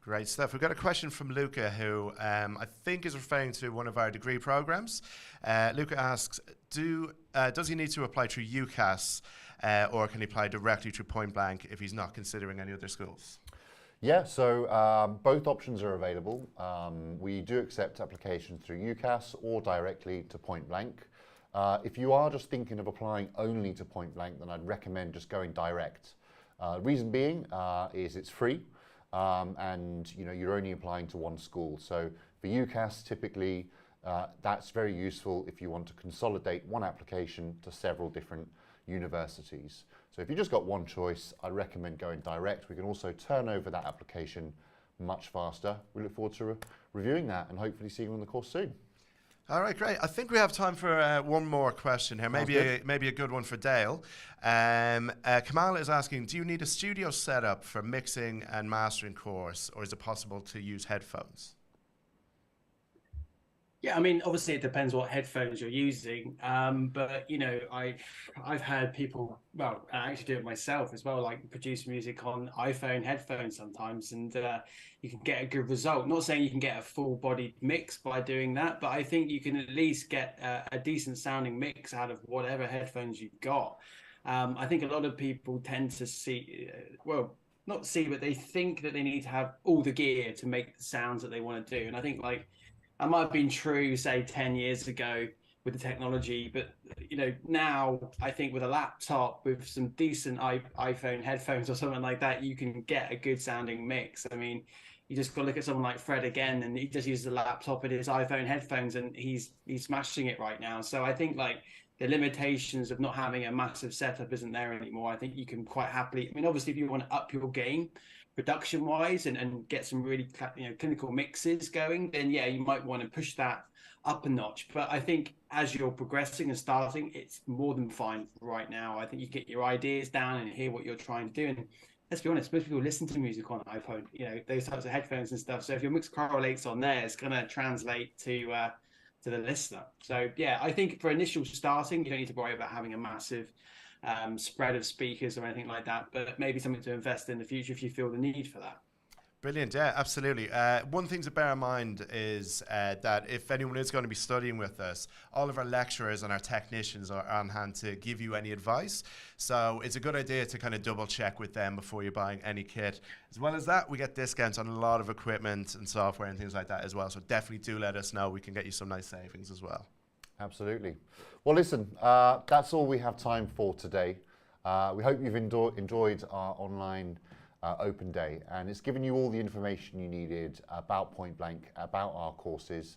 Great stuff. We've got a question from Luca, who I think is referring to one of our degree programs. Luca asks, does he need to apply through UCAS or can he apply directly through Point Blank if he's not considering any other schools? Yeah, so both options are available. We do accept applications through UCAS or directly to Point Blank. If you are just thinking of applying only to Point Blank, then I'd recommend just going direct. Reason being is it's free, and you're only applying to one school. So for UCAS, typically that's very useful if you want to consolidate one application to several different universities. So if you just got one choice, I recommend going direct. We can also turn over that application much faster. We look forward to reviewing that and hopefully seeing you on the course soon. All right, great. I think we have time for one more question here. Maybe a good one for Dale. Kamal is asking, do you need a studio setup for mixing and mastering course, or is it possible to use headphones? Yeah, I mean, obviously it depends what headphones you're using, but I've heard people, well, I actually do it myself as well, like produce music on iPhone headphones sometimes, and you can get a good result. Not saying you can get a full-bodied mix by doing that, but I think you can at least get a decent sounding mix out of whatever headphones you've got. I think a lot of people tend to see, well, not see, but they think that they need to have all the gear to make the sounds that they want to do. And I think like that might have been true, say, 10 years ago with the technology, but now I think with a laptop with some decent iPhone headphones or something like that, you can get a good sounding mix. I mean, you just got to look at someone like Fred again, and he just uses a laptop and his iPhone headphones, and he's smashing it right now. So I think like the limitations of not having a massive setup isn't there anymore. I think you can quite happily, I mean, obviously if you want to up your game production wise and get some really clinical mixes going, then yeah, you might want to push that up a notch. But I think as you're progressing and starting, it's more than fine right now. I think you get your ideas down and hear what you're trying to do. And let's be honest, most people listen to music on an iPhone, those types of headphones and stuff. So if your mix correlates on there, it's going to translate to the listener. So yeah, I think for initial starting, you don't need to worry about having a massive spread of speakers or anything like that, but maybe something to invest in the future if you feel the need for that. Brilliant, yeah, absolutely. One thing to bear in mind is that if anyone is going to be studying with us, all of our lecturers and our technicians are on hand to give you any advice. So it's a good idea to kind of double check with them before you're buying any kit. As well as that, we get discounts on a lot of equipment and software and things like that as well. So definitely do let us know. We can get you some nice savings as well. Absolutely. Well, listen, that's all we have time for today. We hope you've enjoyed our online open day, and it's given you all the information you needed about Point Blank, about our courses,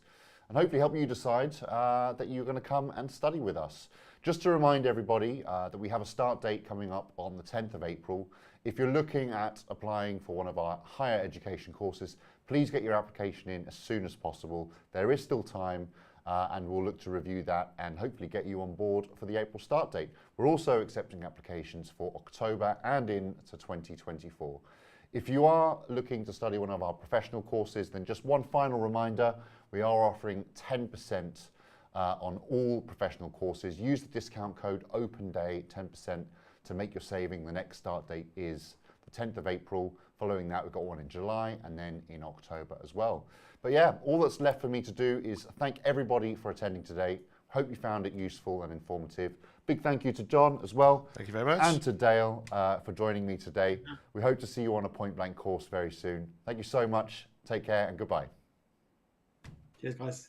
and hopefully help you decide that you're going to come and study with us. Just to remind everybody that we have a start date coming up on the 10th of April. If you're looking at applying for one of our higher education courses, please get your application in as soon as possible. There is still time. And we'll look to review that and hopefully get you on board for the April start date. We're also accepting applications for October and into 2024. If you are looking to study one of our professional courses, then just one final reminder, we are offering 10% on all professional courses. Use the discount code OPENDAY 10% to make your saving. The next start date is the 10th of April. Following that, we've got one in July and then in October as well. But yeah, all that's left for me to do is thank everybody for attending today. Hope you found it useful and informative. Big thank you to John as well. Thank you very much. And to Dale for joining me today. We hope to see you on a Point Blank course very soon. Thank you so much. Take care and goodbye. Cheers, guys.